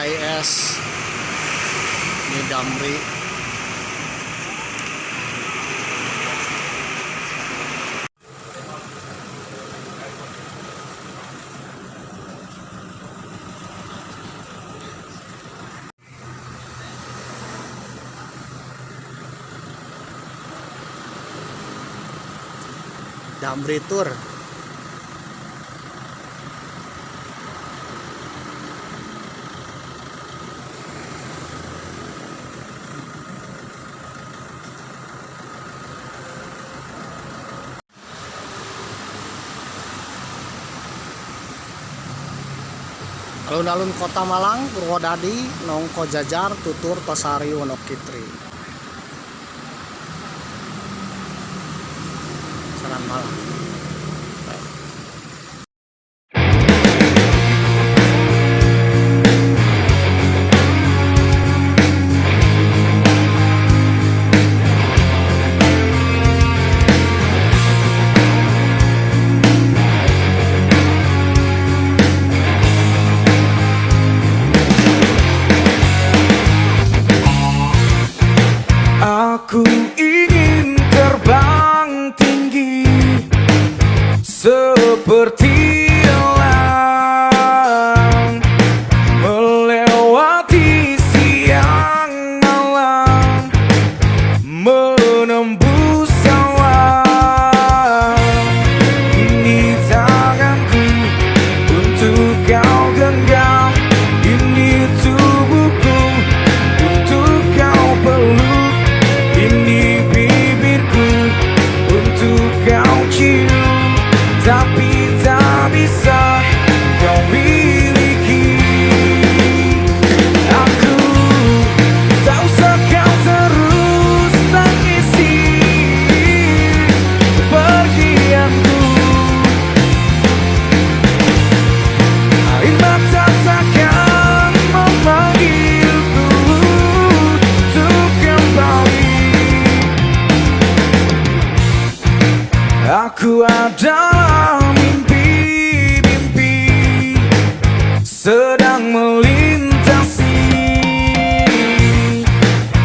AIS ini Damri. Damri Tour. Alun-alun Kota Malang, Purwodadi, Nongko Jajar, Tutur, Tosari, Wonokitri. Saran Malang. Aku ingin terbang tinggi seperti elang, melewati siang malam, menembus awan. Ini tanganku untuk kau genggam, ini tubuhku untuk kau peluk. Ini bibirku untuk kau cium, tapi tak bisa kau miliki. Aku tak usah kau terus tangisi kepergianku. Air mata takkan memanggilku untuk kembali. Aku adalah mimpi-mimpi sedang melintasi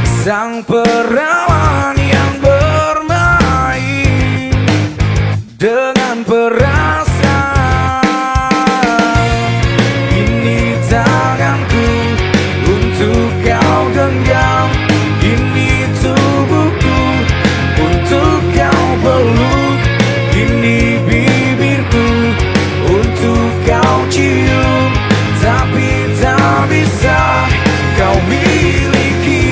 sang perawan yang bermain dengan perasaan. Ini tanganku untuk kau genggam, ini tubuhku untuk kau peluk. Ini bibirku untuk kau cium, tapi tak bisa kau miliki.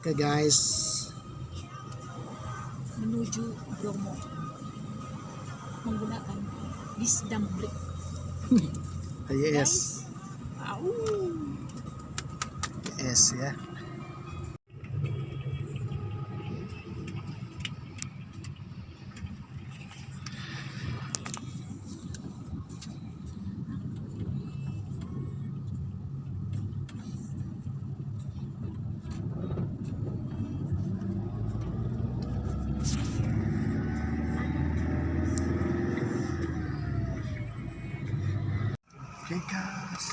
Oke guys, menuju Bromo menggunakan bis Damri. yes, Au. yes ya. Oke guys,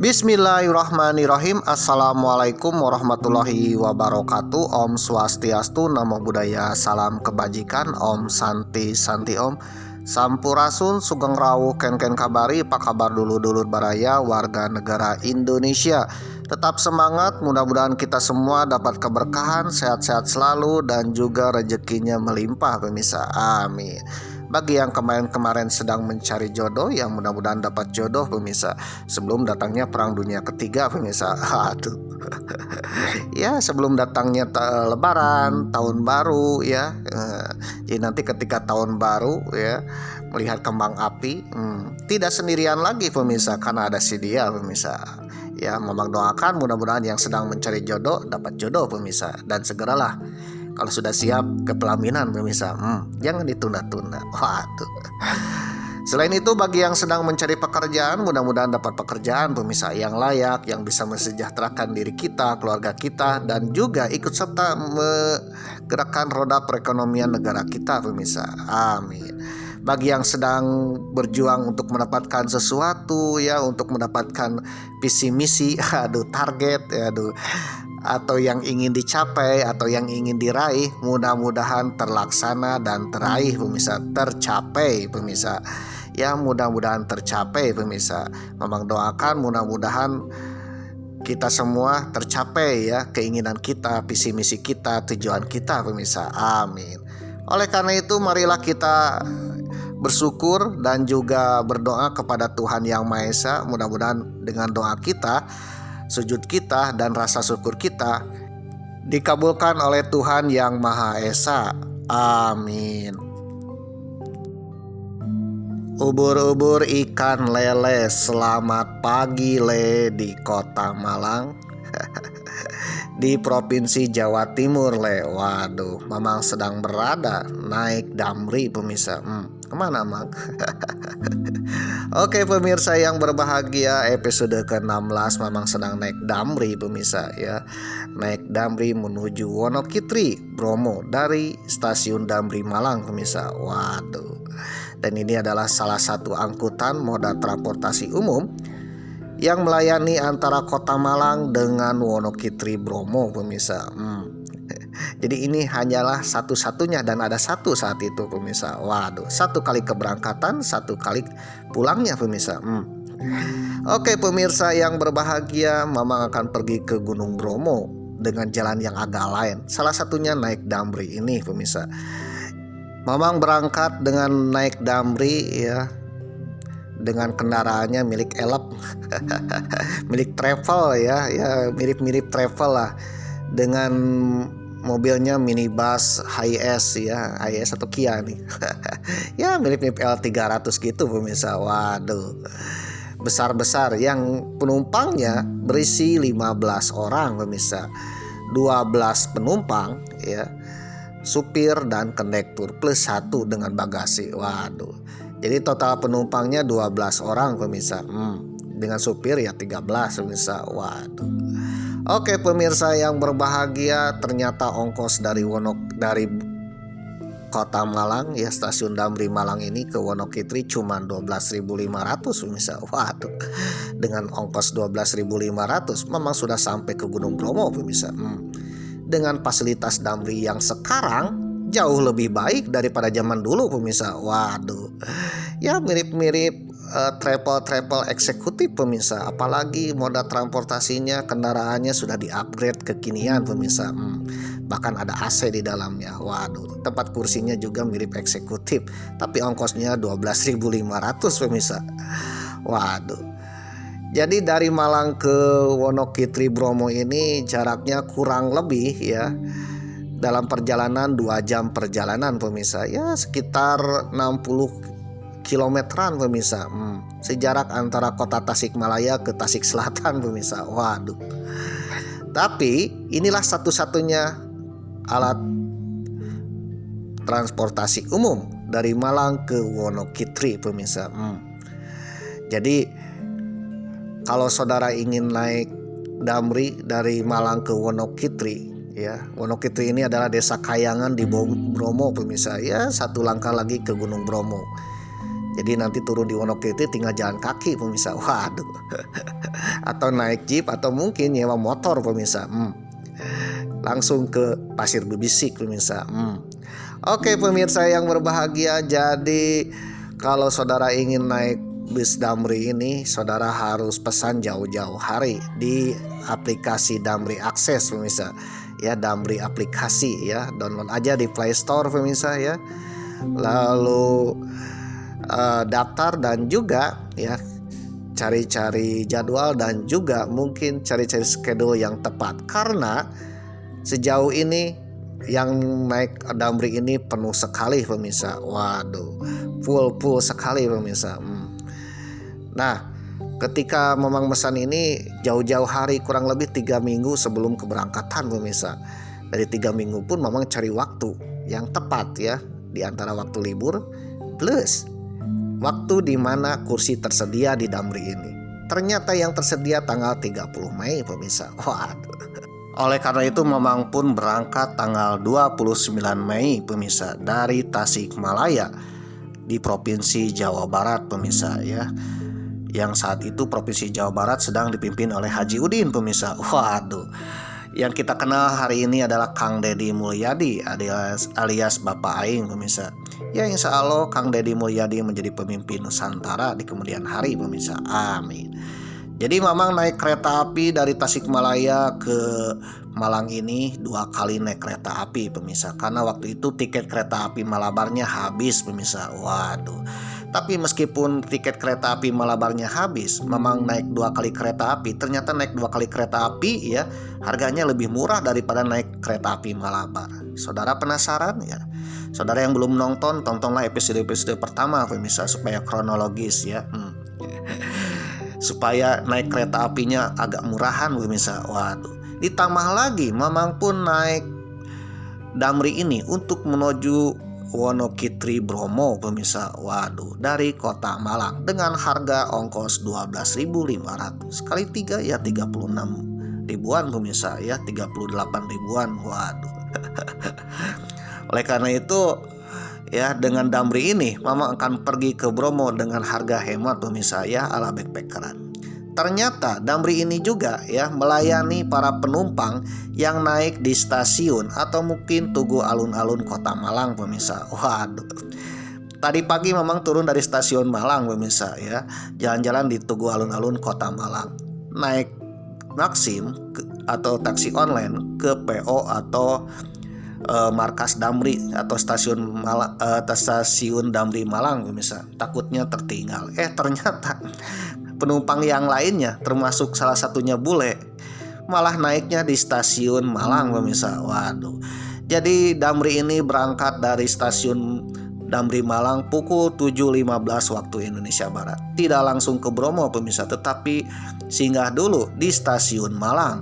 Bismillahirrahmanirrahim. Assalamualaikum warahmatullahi wabarakatuh. Om Swastiastu, Namo Buddhaya, salam kebajikan. Om Santi Santi Om. Sampurasun, Sugeng Rawuh, Ken kabari, apa kabar dulur-dulur baraya, warga negara Indonesia. Tetap semangat, mudah-mudahan kita semua dapat keberkahan, sehat-sehat selalu, dan juga rezekinya melimpah pemirsa. Amin. Bagi yang kemarin-kemarin sedang mencari jodoh, yang mudah-mudahan dapat jodoh pemirsa, sebelum datangnya perang dunia ketiga pemirsa. Aduh. Ya, sebelum datangnya lebaran, tahun baru ya. Jadi nanti ketika tahun baru ya, melihat kembang api, tidak sendirian lagi pemirsa, karena ada si dia pemirsa. Ya, memang doakan mudah-mudahan yang sedang mencari jodoh dapat jodoh pemirsa, dan segeralah kalau sudah siap ke pelaminan pemirsa, jangan ditunda-tunda. Waduh. Selain itu, bagi yang sedang mencari pekerjaan, mudah-mudahan dapat pekerjaan pemirsa yang layak, yang bisa mensejahterakan diri kita, keluarga kita, dan juga ikut serta menggerakkan roda perekonomian negara kita pemirsa. Amin. Bagi yang sedang berjuang untuk mendapatkan sesuatu ya, untuk mendapatkan visi misi, target, atau yang ingin dicapai atau yang ingin diraih, mudah-mudahan terlaksana dan teraih pemirsa, tercapai pemirsa. Ya, mudah-mudahan tercapai pemirsa. Memang doakan mudah-mudahan kita semua tercapai ya, keinginan kita, visi misi kita, tujuan kita pemirsa. Amin. Oleh karena itu, marilah kita bersyukur dan juga berdoa kepada Tuhan Yang Maha Esa. Mudah-mudahan dengan doa kita, sujud kita, dan rasa syukur kita dikabulkan oleh Tuhan Yang Maha Esa. Amin. Ubur-ubur ikan lele, selamat pagi le di kota Malang. Di Provinsi Jawa Timur le. Waduh, Mamang sedang berada naik damri pemirsa. Kemana Mang? Oke pemirsa yang berbahagia, episode ke-16 Mamang sedang naik damri pemirsa ya. Naik damri menuju Wonokitri, Bromo, dari stasiun Damri Malang pemirsa. Waduh. Dan ini adalah salah satu angkutan moda transportasi umum yang melayani antara kota Malang dengan Wonokitri, Bromo pemirsa. Jadi ini hanyalah satu-satunya, dan ada satu saat itu pemirsa. Waduh, satu kali keberangkatan, satu kali pulangnya pemirsa. Oke pemirsa yang berbahagia, Mamang akan pergi ke Gunung Bromo dengan jalan yang agak lain. Salah satunya naik damri ini pemirsa. Mamang berangkat dengan naik damri ya, dengan kendaraannya milik Elep. Milik travel ya, mirip-mirip travel lah. Dengan mobilnya minibus Hiace ya, Hiace atau Kia nih. Ya, mirip-mirip L300 gitu pemirsa. Waduh. Besar-besar, yang penumpangnya berisi 15 orang pemirsa. 12 penumpang ya, supir dan kondektur plus 1 dengan bagasi. Waduh. Jadi total penumpangnya 12 orang pemirsa. Dengan supir ya 13 pemirsa. Waduh. Oke pemirsa yang berbahagia, ternyata ongkos dari kota Malang ya, stasiun Damri Malang ini ke Wonokitri cuma 12.500 pemirsa. Waduh. Dengan ongkos 12.500 memang sudah sampai ke Gunung Bromo pemirsa. Dengan fasilitas Damri yang sekarang jauh lebih baik daripada zaman dulu pemirsa. Waduh. Ya, mirip-mirip travel eksekutif pemirsa. Apalagi moda transportasinya, kendaraannya sudah di-upgrade kekinian pemirsa. Bahkan ada AC di dalamnya. Waduh, tempat kursinya juga mirip eksekutif, tapi ongkosnya 12.500 pemirsa. Waduh. Jadi dari Malang ke Wonokitri Bromo ini jaraknya kurang lebih ya, dalam perjalanan 2 jam perjalanan pemirsa. Ya, sekitar 60 kilometeran pemirsa. Sejarak antara kota Tasikmalaya ke Tasik Selatan pemirsa. Waduh. Tapi inilah satu-satunya alat transportasi umum dari Malang ke Wonokitri pemirsa. Jadi kalau saudara ingin naik damri dari Malang ke Wonokitri ya, Wonokitri ini adalah desa Kayangan di Bromo pemirsa. Ya, satu langkah lagi ke Gunung Bromo. Jadi nanti turun di Wonokitri tinggal jalan kaki pemirsa. Waduh. Atau naik jeep atau mungkin nyewa motor pemirsa. Langsung ke Pasir Bebisik pemirsa. Oke pemirsa yang berbahagia, jadi kalau saudara ingin naik bis Damri ini, saudara harus pesan jauh-jauh hari di aplikasi Damri Akses pemirsa. Ya, Damri aplikasi ya, download aja di Play Store pemirsa ya. Lalu daftar dan juga ya cari-cari jadwal dan juga mungkin cari-cari schedule yang tepat, karena sejauh ini yang naik Damri ini penuh sekali pemirsa. Waduh, full sekali pemirsa. Nah, ketika memang mesan ini jauh-jauh hari, kurang lebih 3 minggu sebelum keberangkatan pemirsa. Dari 3 minggu pun memang cari waktu yang tepat ya, di antara waktu libur plus waktu di mana kursi tersedia di Damri ini. Ternyata yang tersedia tanggal 30 Mei pemirsa. Waduh. Oleh karena itu Mamang pun berangkat tanggal 29 Mei pemirsa dari Tasikmalaya di Provinsi Jawa Barat pemirsa ya. Yang saat itu Provinsi Jawa Barat sedang dipimpin oleh Haji Udin pemirsa. Waduh. Yang kita kenal hari ini adalah Kang Deddy Mulyadi alias Bapak Aing pemirsa. Ya, insya Allah Kang Deddy Mulyadi menjadi pemimpin Nusantara di kemudian hari pemirsa. Amin. Jadi Mamang naik kereta api dari Tasikmalaya ke Malang ini 2 kali naik kereta api pemirsa. Karena waktu itu tiket kereta api Malabarnya habis pemirsa. Waduh. Tapi meskipun tiket kereta api Malabarnya habis, Mamang naik 2 kali kereta api. Ternyata naik 2 kali kereta api ya, harganya lebih murah daripada naik kereta api Malabar. Saudara penasaran ya? Saudara yang belum nonton, tontonlah episode-episode pertama pemirsa supaya kronologis ya. Supaya naik kereta apinya agak murahan pemirsa. Waduh. Ditambah lagi Mamang pun naik Damri ini untuk menuju Wonokitri Bromo pemirsa. Waduh, dari kota Malang dengan harga ongkos 12.500. Kali 3 ya 36 ribuan pemirsa ya, 38 ribuan. Waduh. Oleh karena itu ya, dengan Damri ini Mamang akan pergi ke Bromo dengan harga hemat pemirsa ya, ala backpackeran. Ternyata Damri ini juga ya melayani para penumpang yang naik di stasiun atau mungkin Tugu Alun-Alun Kota Malang pemirsa. Waduh. Tadi pagi Mamang turun dari stasiun Malang pemirsa ya, jalan-jalan di Tugu Alun-Alun Kota Malang. Naik Maxim atau taksi online ke PO atau markas Damri atau stasiun Damri Malang pemirsa. Takutnya tertinggal. Ternyata penumpang yang lainnya termasuk salah satunya bule malah naiknya di stasiun Malang pemirsa. Waduh. Jadi Damri ini berangkat dari stasiun Damri Malang pukul 7.15 waktu Indonesia Barat. Tidak langsung ke Bromo pemirsa, tetapi singgah dulu di stasiun Malang,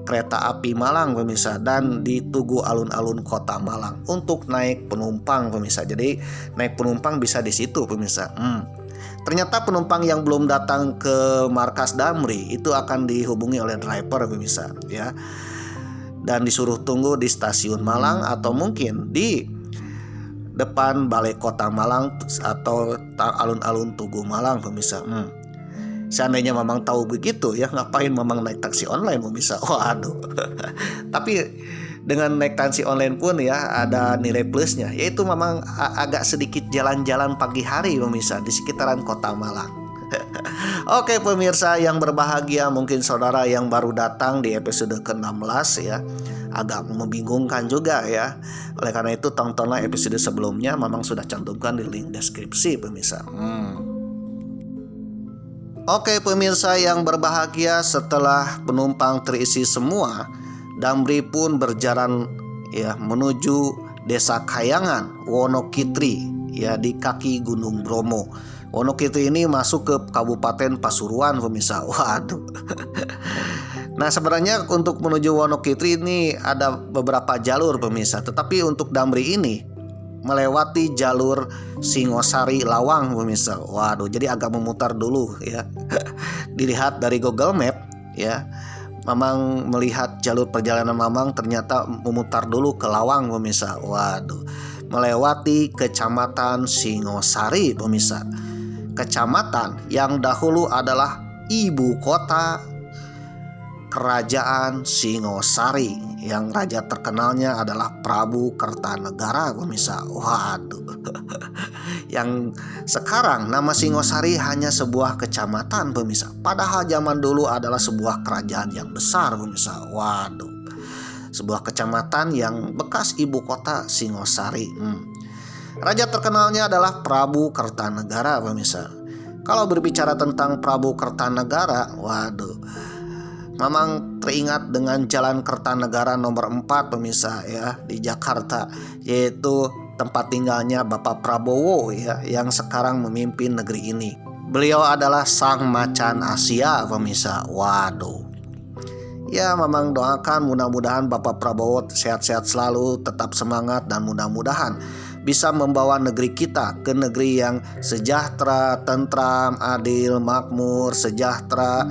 kereta api Malang pemirsa, dan di Tugu Alun-Alun Kota Malang untuk naik penumpang pemirsa. Jadi naik penumpang bisa di situ pemirsa. Ternyata penumpang yang belum datang ke markas Damri itu akan dihubungi oleh driver pemirsa ya, dan disuruh tunggu di stasiun Malang atau mungkin di depan Balai Kota Malang atau alun-alun Tugu Malang pemirsa. Seandainya Mamang tahu begitu ya, ngapain Mamang naik taksi online pemirsa? Waduh. Tapi dengan naik taksi online pun ya ada nilai plusnya, yaitu Mamang agak sedikit jalan-jalan pagi hari pemirsa di sekitaran Kota Malang. Oke pemirsa yang berbahagia, mungkin saudara yang baru datang di episode ke-16 ya, agak membingungkan juga ya. Oleh karena itu tontonlah episode sebelumnya, Mamang sudah cantumkan di link deskripsi pemirsa. Oke pemirsa yang berbahagia, setelah penumpang terisi semua, Damri pun berjalan ya menuju Desa Kayangan, Wonokitri ya, di kaki Gunung Bromo. Wonokitri ini masuk ke Kabupaten Pasuruan pemirsa. Waduh. Nah sebenarnya untuk menuju Wonokitri ini ada beberapa jalur pemirsa, tetapi untuk Damri ini melewati jalur Singosari Lawang pemirsa. Waduh, jadi agak memutar dulu ya. Dilihat dari Google Map ya, Mamang melihat jalur perjalanan Mamang ternyata memutar dulu ke Lawang pemirsa. Waduh, melewati Kecamatan Singosari, pemirsa. Kecamatan yang dahulu adalah ibu kota Kerajaan Singosari, yang raja terkenalnya adalah Prabu Kertanegara, pemirsa. Waduh. Yang sekarang nama Singosari hanya sebuah kecamatan, pemirsa. Padahal zaman dulu adalah sebuah kerajaan yang besar, pemirsa. Waduh. Sebuah kecamatan yang bekas ibu kota Singosari. Raja terkenalnya adalah Prabu Kertanegara, pemirsa. Kalau berbicara tentang Prabu Kertanegara, waduh, memang teringat dengan Jalan Kertanegara nomor 4, pemirsa, ya, di Jakarta, yaitu tempat tinggalnya Bapak Prabowo, ya, yang sekarang memimpin negeri ini. Beliau adalah sang macan Asia, pemirsa. Waduh. Ya, memang doakan mudah-mudahan Bapak Prabowo sehat-sehat selalu, tetap semangat, dan mudah-mudahan bisa membawa negeri kita ke negeri yang sejahtera, tentram, adil, makmur, sejahtera,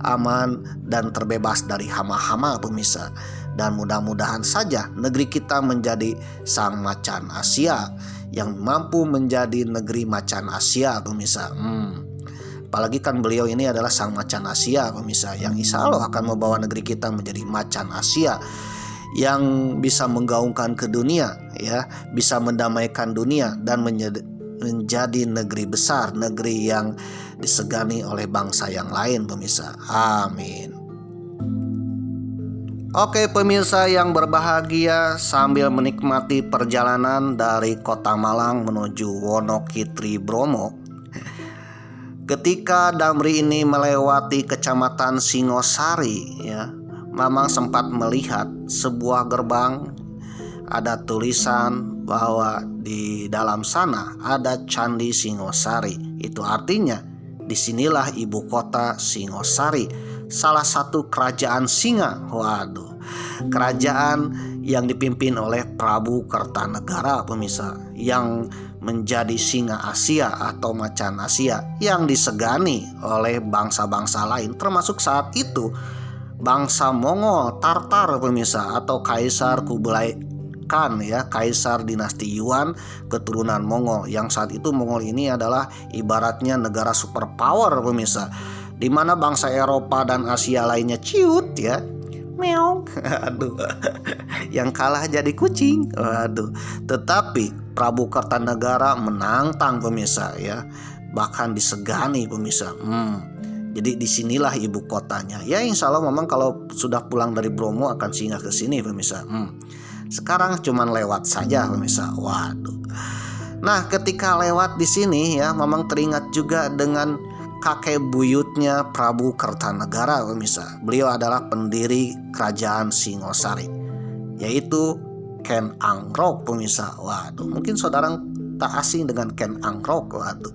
aman, dan terbebas dari hama-hama, pemirsa. Dan mudah-mudahan saja negeri kita menjadi sang macan Asia yang mampu menjadi negeri macan Asia, pemirsa. Apalagi kan beliau ini adalah sang macan Asia, pemirsa, yang insya Allah akan membawa negeri kita menjadi macan Asia yang bisa menggaungkan ke dunia, ya, bisa mendamaikan dunia dan menjadi negeri besar, negeri yang disegani oleh bangsa yang lain, pemirsa. Amin. Oke, pemirsa yang berbahagia, sambil menikmati perjalanan dari Kota Malang menuju Wonokitri Bromo, ketika Damri ini melewati Kecamatan Singosari, ya, Mamang sempat melihat sebuah gerbang, ada tulisan bahwa di dalam sana ada Candi Singosari. Itu artinya disinilah ibu kota Singosari, salah satu kerajaan singa. Waduh, kerajaan yang dipimpin oleh Prabu Kertanegara, pemirsa, yang menjadi singa Asia atau macan Asia yang disegani oleh bangsa-bangsa lain, termasuk saat itu bangsa Mongol, Tartar, pemirsa, atau Kaisar Kublai Khan, ya, Kaisar dinasti Yuan keturunan Mongol, yang saat itu Mongol ini adalah ibaratnya negara superpower, pemirsa, di mana bangsa Eropa dan Asia lainnya ciut, ya, meong, aduh, yang kalah jadi kucing, waduh. Tetapi Prabu Kertanegara menantang, pemirsa, ya, bahkan disegani, pemirsa. Jadi disinilah ibu kotanya. Ya, insya Allah memang kalau sudah pulang dari Bromo akan singgah ke sini, pemirsa. Sekarang cuman lewat saja, pemirsa. Waduh. Nah, ketika lewat di sini, ya, memang teringat juga dengan kakek buyutnya Prabu Kertanegara, pemirsa. Beliau adalah pendiri kerajaan Singosari, yaitu Ken Angrok, pemirsa. Waduh, mungkin saudara tak asing dengan Ken Angrok. Waduh.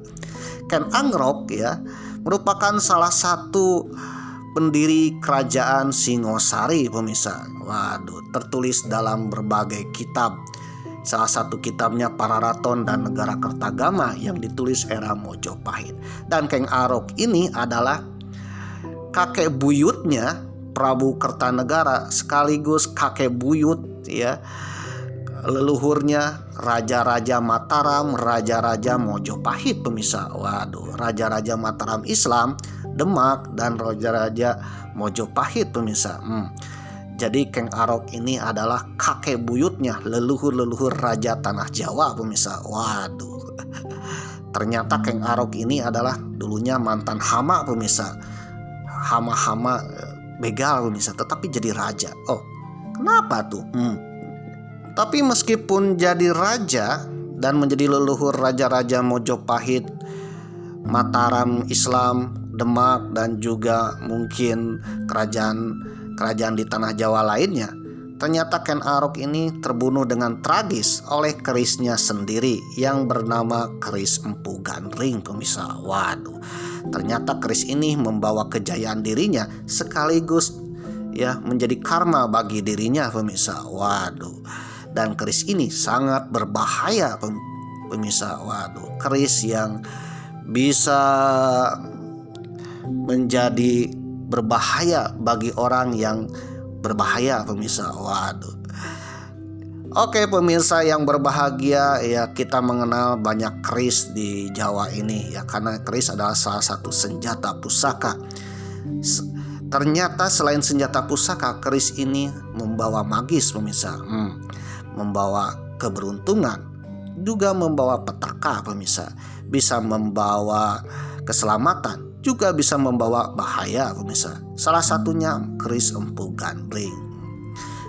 Ken Angrok, ya, merupakan salah satu pendiri kerajaan Singosari, pemirsa. Waduh, tertulis dalam berbagai kitab. Salah satu kitabnya Pararaton dan Negara Kertagama yang ditulis era Mojopahit. Dan Ken Angrok ini adalah kakek buyutnya Prabu Kertanegara, sekaligus kakek buyut, ya, leluhurnya raja-raja Mataram, raja-raja Mojopahit, pemirsa. Waduh, raja-raja Mataram Islam, Demak, dan raja-raja Mojopahit, pemirsa. Jadi Ken Angrok ini adalah kakek buyutnya leluhur-leluhur raja tanah Jawa, pemirsa. Waduh. Ternyata Ken Angrok ini adalah dulunya mantan hama, pemirsa. Hama-hama begal, pemirsa, tetapi jadi raja. Oh, kenapa tuh? Tapi meskipun jadi raja dan menjadi leluhur raja-raja Mojopahit, Mataram Islam, Demak, dan juga mungkin kerajaan di tanah Jawa lainnya, ternyata Ken Angrok ini terbunuh dengan tragis oleh kerisnya sendiri yang bernama Keris Empu Gandring, pemirsa. Waduh, ternyata keris ini membawa kejayaan dirinya sekaligus, ya, menjadi karma bagi dirinya, pemirsa. Waduh. Dan keris ini sangat berbahaya, pemirsa. Waduh, keris yang bisa menjadi berbahaya bagi orang yang berbahaya, pemirsa. Waduh. Oke pemirsa yang berbahagia, ya kita mengenal banyak keris di Jawa ini ya, karena keris adalah salah satu senjata pusaka. Ternyata selain senjata pusaka, keris ini membawa magis pemirsa, membawa keberuntungan, juga membawa petaka pemirsa, bisa membawa keselamatan, juga bisa membawa bahaya pemirsa. Salah satunya keris Empu Gandring.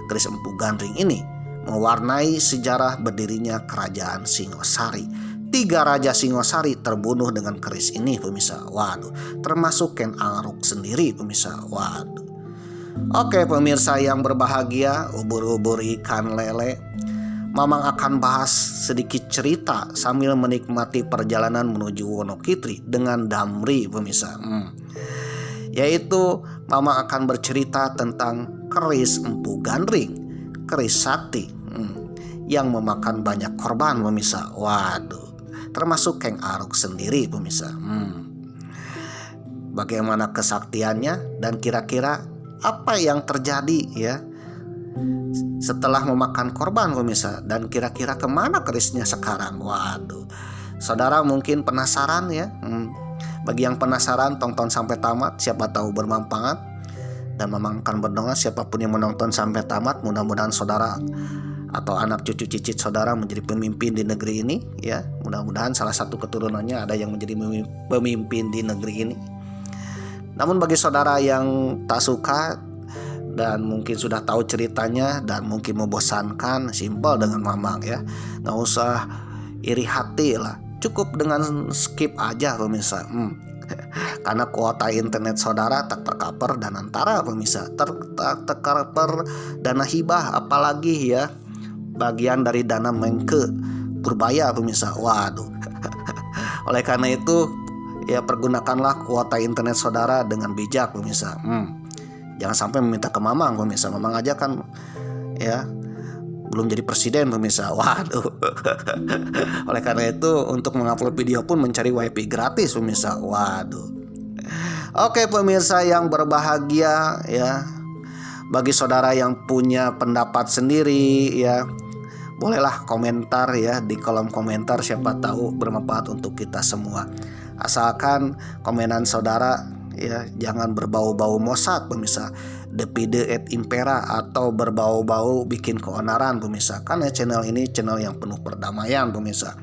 Keris Empu Gandring ini mewarnai sejarah berdirinya kerajaan Singosari. 3 raja Singosari terbunuh dengan keris ini pemirsa. Waduh, termasuk Ken Arok sendiri pemirsa. Waduh. Oke pemirsa yang berbahagia, ubur-ubur ikan lele, Mamang akan bahas sedikit cerita sambil menikmati perjalanan menuju Wonokitri dengan Damri pemirsa. Yaitu Mamang akan bercerita tentang keris Empu Gandring, keris sakti yang memakan banyak korban pemirsa. Waduh, termasuk Keng Arok sendiri pemirsa. Bagaimana kesaktiannya dan kira-kira apa yang terjadi ya setelah memakan korban pemirsa, dan kira-kira kemana kerisnya sekarang. Waduh, saudara mungkin penasaran ya. Bagi yang penasaran, tonton sampai tamat, siapa tahu bermanfaat. Dan Mamang akan berdoa siapapun yang menonton sampai tamat, mudah-mudahan saudara atau anak cucu cicit saudara menjadi pemimpin di negeri ini ya. Mudah-mudahan salah satu keturunannya ada yang menjadi pemimpin di negeri ini. Namun bagi saudara yang tak suka dan mungkin sudah tahu ceritanya dan mungkin membosankan, simpel dengan Mamang ya, nggak usah iri hati lah, cukup dengan skip aja pemirsa. Karena kuota internet saudara tak tercover dan antara pemirsa, tercover dana hibah, apalagi ya bagian dari dana Mengke Purbaya pemirsa. Waduh. Oleh karena itu ya pergunakanlah kuota internet saudara dengan bijak pemirsa. Jangan sampai meminta ke Mamang pemirsa. Mamang aja kan ya belum jadi presiden pemirsa. Waduh. Oleh karena itu untuk mengupload video pun mencari wifi gratis pemirsa. Waduh. Oke pemirsa yang berbahagia ya, bagi saudara yang punya pendapat sendiri ya, bolehlah komentar ya di kolom komentar, siapa tahu bermanfaat untuk kita semua. Asalkan komenan saudara ya jangan berbau-bau Mossad pemirsa, Depide et Impera, atau berbau-bau bikin keonaran pemirsa. Karena channel ini channel yang penuh perdamaian pemirsa.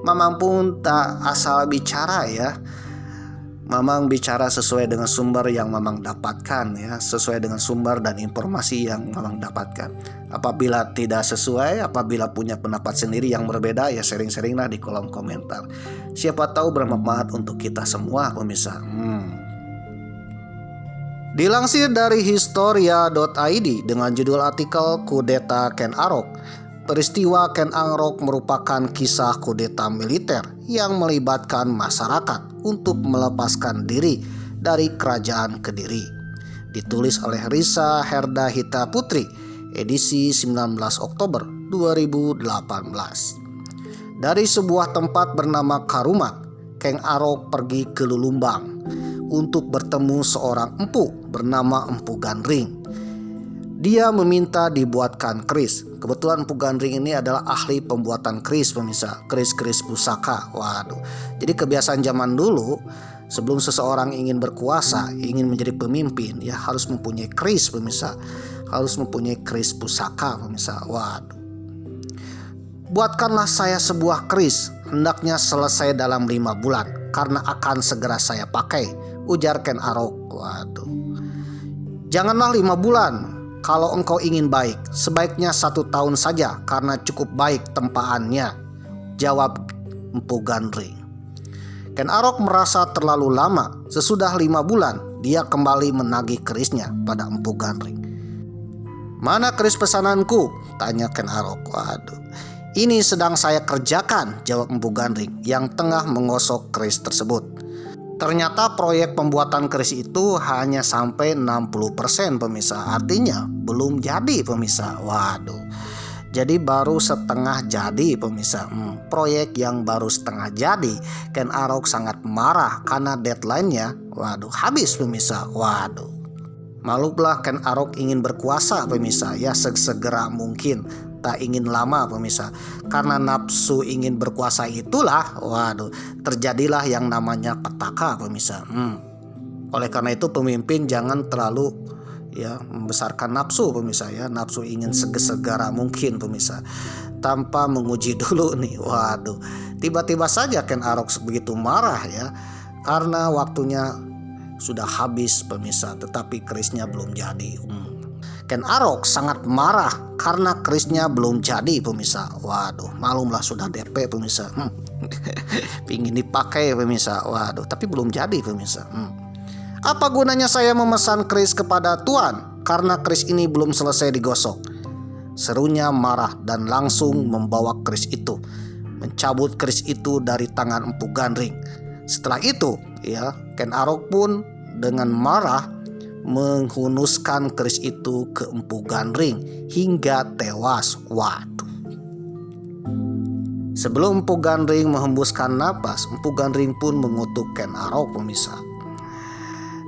Mamang pun tak asal bicara ya. Mamang bicara sesuai dengan sumber yang Mamang dapatkan ya, sesuai dengan sumber dan informasi yang Mamang dapatkan. Apabila tidak sesuai, apabila punya pendapat sendiri yang berbeda, ya sharing-sharinglah di kolom komentar. Siapa tahu bermanfaat untuk kita semua pemirsa. Dilansir dari historia.id dengan judul artikel Kudeta Ken Arok. Peristiwa Ken Arok merupakan kisah kudeta militer yang melibatkan masyarakat untuk melepaskan diri dari kerajaan Kediri. Ditulis oleh Risa Herda Hita Putri, edisi 19 Oktober 2018. Dari sebuah tempat bernama Karumat, Ken Arok pergi ke Lulumbang untuk bertemu seorang empu bernama Empu Gandring. Dia meminta dibuatkan keris. Kebetulan Empu Gandring ini adalah ahli pembuatan keris pemirsa, keris-keris pusaka. Waduh. Jadi kebiasaan zaman dulu, sebelum seseorang ingin berkuasa, ingin menjadi pemimpin, ya harus mempunyai keris pemirsa, harus mempunyai keris pusaka pemirsa. Waduh. Buatkanlah saya sebuah keris, hendaknya selesai dalam 5 bulan, karena akan segera saya pakai, ujar Ken Arok. Waduh. Janganlah 5 bulan. Kalau engkau ingin baik, sebaiknya 1 tahun saja, karena cukup baik tempaannya, jawab Empu Gandring. Ken Arok merasa terlalu lama. Sesudah 5 bulan, dia kembali menagih kerisnya pada Empu Gandring. Mana keris pesananku? Tanya Ken Arok. Waduh. Ini sedang saya kerjakan, jawab Empu Gandring yang tengah menggosok keris tersebut. Ternyata proyek pembuatan keris itu hanya sampai 60% pemirsa. Artinya belum jadi pemirsa. Waduh. Jadi baru setengah jadi pemirsa. Proyek yang baru setengah jadi. Ken Arok sangat marah karena deadline-nya waduh habis pemirsa. Waduh. Maklumlah Ken Arok ingin berkuasa pemirsa ya, sesegera mungkin. tak ingin lama pemirsa. Karena nafsu ingin berkuasa itulah, terjadilah yang namanya petaka pemirsa. Oleh karena itu pemimpin jangan terlalu membesarkan nafsu pemirsa ya. Nafsu ingin segera mungkin pemirsa, tanpa menguji dulu nih. Tiba-tiba saja Ken Arok begitu marah ya, karena waktunya sudah habis pemirsa, tetapi kerisnya belum jadi. Ken Arok sangat marah karena kerisnya belum jadi pemirsa. Malumlah sudah DP pemirsa. Pingin dipakai pemirsa. Tapi belum jadi pemirsa. Apa gunanya saya memesan keris kepada Tuan karena keris ini belum selesai digosok? Serunya marah dan langsung membawa keris itu, mencabut keris itu dari tangan Empu Gandring. Setelah itu Ken Arok pun dengan marah menghunuskan keris itu ke Empu Gandring hingga tewas. Sebelum Empu Gandring menghembuskan napas, Empu Gandring pun mengutuk Ken Arok pemirsa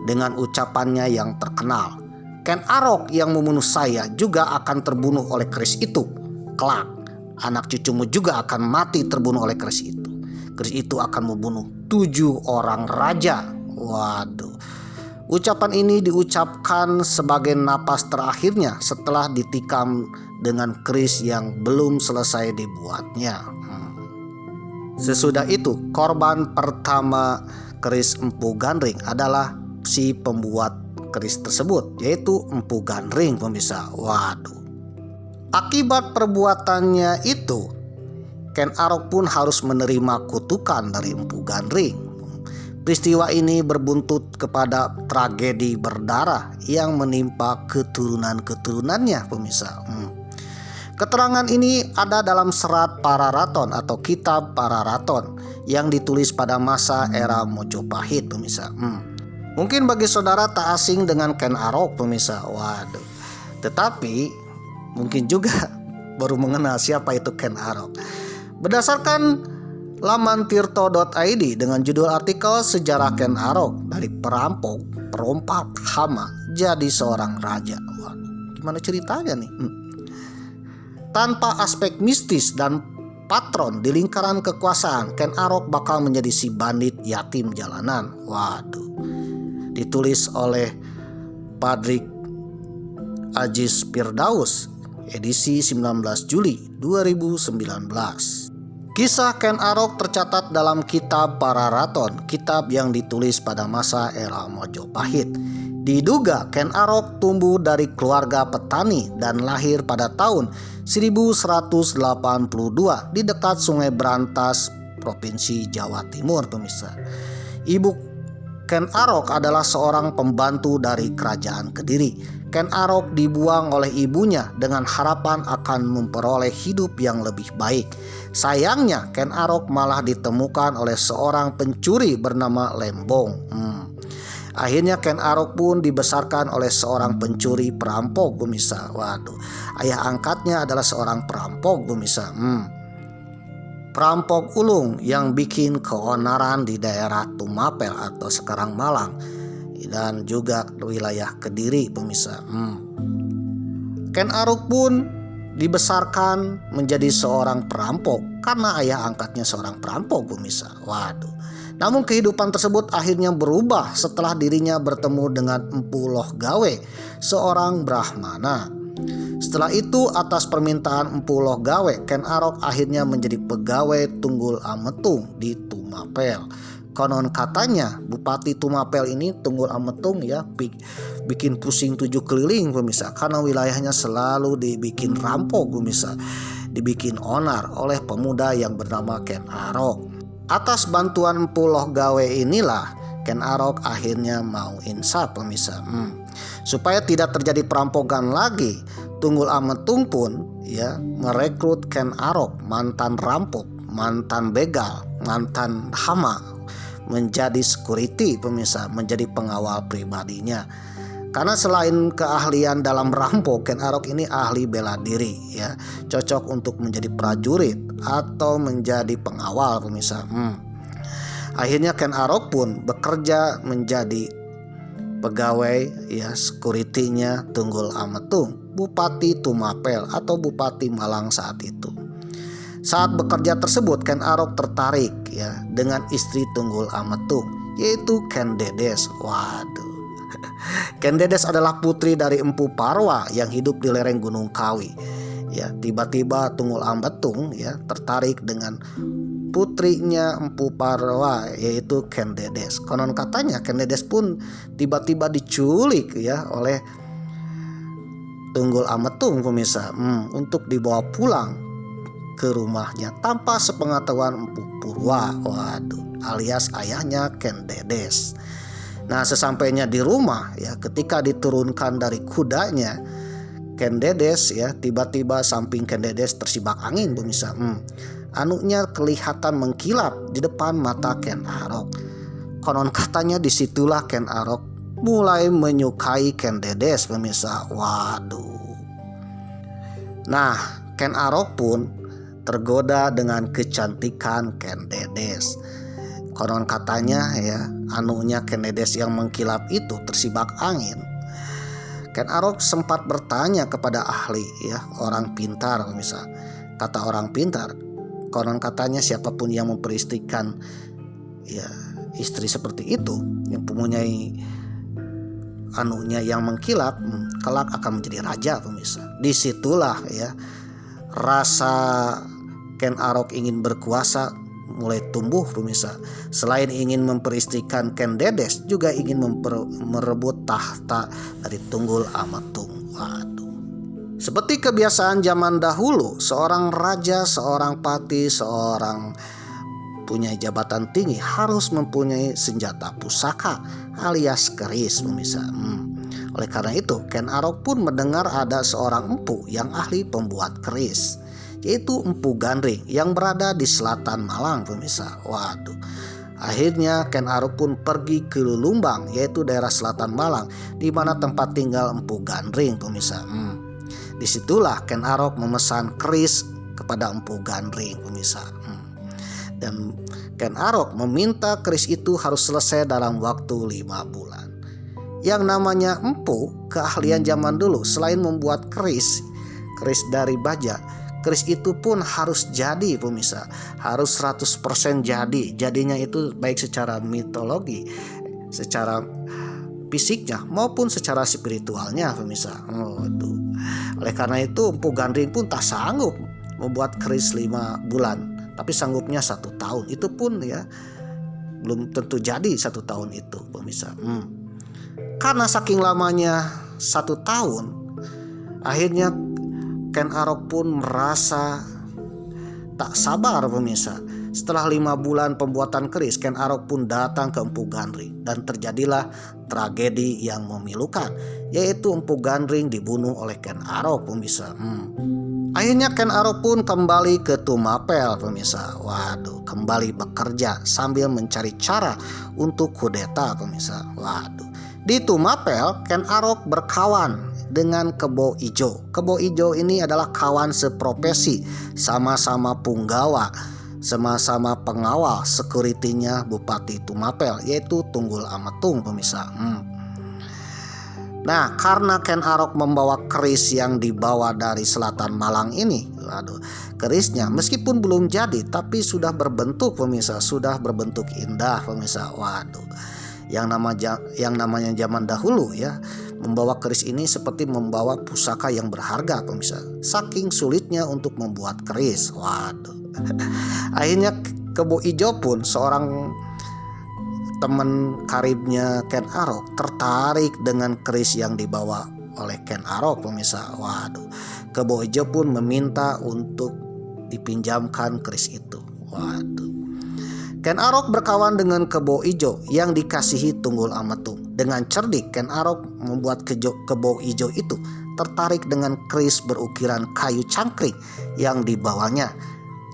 dengan ucapannya yang terkenal. Ken Arok yang membunuh saya juga akan terbunuh oleh keris itu. Kelak anak cucumu juga akan mati terbunuh oleh keris itu. Keris itu akan membunuh 7 orang raja. Ucapan ini diucapkan sebagai napas terakhirnya setelah ditikam dengan keris yang belum selesai dibuatnya. Sesudah itu korban pertama keris Empu Gandring adalah si pembuat keris tersebut, yaitu Empu Gandring pemirsa. Akibat perbuatannya itu, Ken Arok pun harus menerima kutukan dari Empu Gandring. Peristiwa ini berbuntut kepada tragedi berdarah yang menimpa keturunan-keturunannya pemirsa. Keterangan ini ada dalam serat Pararaton atau kitab Pararaton yang ditulis pada masa era Mojopahit pemirsa. Mungkin bagi saudara tak asing dengan Ken Arok pemirsa. Tetapi mungkin juga baru mengenal siapa itu Ken Arok. Berdasarkan laman tirto.id dengan judul artikel Sejarah Ken Arok dari perampok, perompak, hama jadi seorang raja. Gimana ceritanya nih? Tanpa aspek mistis dan patron di lingkaran kekuasaan, Ken Arok bakal menjadi si bandit yatim jalanan. Ditulis oleh Padrik Aziz Firdaus, edisi 19 Juli 2019. Kisah Ken Arok tercatat dalam kitab Pararaton, kitab yang ditulis pada masa era Mojopahit. Diduga Ken Arok tumbuh dari keluarga petani dan lahir pada tahun 1182 di dekat Sungai Brantas, Provinsi Jawa Timur pemirsa. Ibu Ken Arok adalah seorang pembantu dari Kerajaan Kediri. Ken Arok dibuang oleh ibunya dengan harapan akan memperoleh hidup yang lebih baik. Sayangnya Ken Arok malah ditemukan oleh seorang pencuri bernama Lembong. Akhirnya Ken Arok pun dibesarkan oleh seorang pencuri perampok pemirsa. Ayah angkatnya adalah seorang perampok pemirsa. Perampok ulung yang bikin keonaran di daerah Tumapel atau sekarang Malang dan juga wilayah Kediri pemirsa. Ken Arok pun dibesarkan menjadi seorang perampok karena ayah angkatnya seorang perampok pemirsa. Namun kehidupan tersebut akhirnya berubah setelah dirinya bertemu dengan Empu Loh Gawe, seorang Brahmana. Setelah itu atas permintaan Empu Loh Gawe, Ken Arok akhirnya menjadi pegawai Tunggul Ametung di Tumapel. Konon katanya Bupati Tumapel ini Tunggul Ametung bikin pusing 7 keliling pemirsa, karena wilayahnya selalu dibikin rampok pemirsa, dibikin onar oleh pemuda yang bernama Ken Arok. Atas bantuan Empu Loh Gawe inilah Ken Arok akhirnya mau insaf pemirsa. Supaya tidak terjadi perampokan lagi, Tunggul Ametung pun merekrut Ken Arok, mantan rampok, mantan begal, mantan hama, menjadi security pemirsa, menjadi pengawal pribadinya. Karena selain keahlian dalam rampok, Ken Arok ini ahli bela diri cocok untuk menjadi prajurit atau menjadi pengawal pemirsa. Akhirnya Ken Arok pun bekerja menjadi pegawai security-nya Tunggul Ametung. Bupati Tumapel atau Bupati Malang saat itu. Saat bekerja tersebut, Ken Arok tertarik ya dengan istri Tunggul Ametung, yaitu Ken Dedes. Waduh. Ken Dedes adalah putri dari Empu Parwa yang hidup di lereng Gunung Kawi. Ya, tiba-tiba Tunggul Ametung ya tertarik dengan putrinya Empu Parwa, yaitu Ken Dedes. Konon katanya Ken Dedes pun tiba-tiba diculik ya oleh Tunggul Ametung pemirsa, untuk dibawa pulang ke rumahnya tanpa sepengetahuan Empu Purwa. Waduh, alias ayahnya Ken Dedes. Nah, sesampainya di rumah ya, ketika diturunkan dari kudanya, Ken Dedes ya tiba-tiba samping Ken Dedes tersibak angin pemirsa. Anunya kelihatan mengkilap di depan mata Ken Arok. Konon katanya disitulah Ken Arok mulai menyukai Ken Dedes pemirsa. Waduh. Nah, Ken Arok pun tergoda dengan kecantikan Ken Dedes. Konon katanya ya, anunya Ken Dedes yang mengkilap itu tersibak angin. Ken Arok sempat bertanya kepada ahli ya, orang pintar pemirsa. Kata orang pintar, konon katanya siapapun yang memperistrikan ya istri seperti itu, yang mempunyai anunya yang mengkilap, kelak akan menjadi raja pemirsa. Disitulah ya rasa Ken Arok ingin berkuasa mulai tumbuh pemirsa. Selain ingin memperistrikan Ken Dedes, juga ingin merebut tahta dari Tunggul Ametung. Waduh. Seperti kebiasaan zaman dahulu, seorang raja, seorang pati, seorang punya jabatan tinggi harus mempunyai senjata pusaka alias keris pemirsa. Oleh karena itu, Ken Arok pun mendengar ada seorang empu yang ahli pembuat keris, yaitu Empu Gandring yang berada di selatan Malang pemirsa. Waduh. Akhirnya Ken Arok pun pergi ke Lulumbang, yaitu daerah selatan Malang, di mana tempat tinggal Empu Gandring pemirsa. Disitulah Ken Arok memesan keris kepada Empu Gandring pemirsa. Dan Ken Arok meminta keris itu harus selesai dalam waktu 5 bulan. Yang namanya empu, keahlian zaman dulu, selain membuat keris dari baja, keris itu pun harus jadi pemirsa, harus 100% jadi. Jadinya itu baik secara mitologi, secara fisiknya maupun secara spiritualnya pemirsa. Oleh karena itu Empu Gandring pun tak sanggup membuat keris 5 bulan, tapi sanggupnya 1 tahun. Itu pun ya belum tentu jadi 1 tahun itu pemirsa. Karena saking lamanya 1 tahun, akhirnya Ken Arok pun merasa tak sabar pemirsa. Setelah 5 bulan pembuatan keris, Ken Arok pun datang ke Empu Gandring dan terjadilah tragedi yang memilukan, yaitu Empu Gandring dibunuh oleh Ken Arok pemirsa. Akhirnya Ken Arok pun kembali ke Tumapel pemirsa. Waduh, kembali bekerja sambil mencari cara untuk kudeta pemirsa. Waduh. Di Tumapel, Ken Arok berkawan dengan Kebo Ijo. Kebo Ijo ini adalah kawan seprofesi, sama-sama punggawa, sama-sama pengawal sekuritinya Bupati Tumapel, yaitu Tunggul Ametung pemirsa. Nah, karena Ken Arok membawa keris yang dibawa dari selatan Malang ini, waduh, kerisnya meskipun belum jadi tapi sudah berbentuk pemirsa, sudah berbentuk indah pemirsa. Waduh. Yang namanya zaman dahulu ya, membawa keris ini seperti membawa pusaka yang berharga pemirsa. Saking sulitnya untuk membuat keris. Waduh. Akhirnya Kebo Ijo pun, seorang teman karibnya Ken Arok, tertarik dengan keris yang dibawa oleh Ken Arok pemirsa. Waduh. Kebo Ijo pun meminta untuk dipinjamkan keris itu. Waduh. Ken Arok berkawan dengan Kebo Ijo yang dikasihi Tunggul Ametung. Dengan cerdik, Ken Arok membuat Kebo Ijo itu tertarik dengan keris berukiran kayu cangkrik yang dibawanya.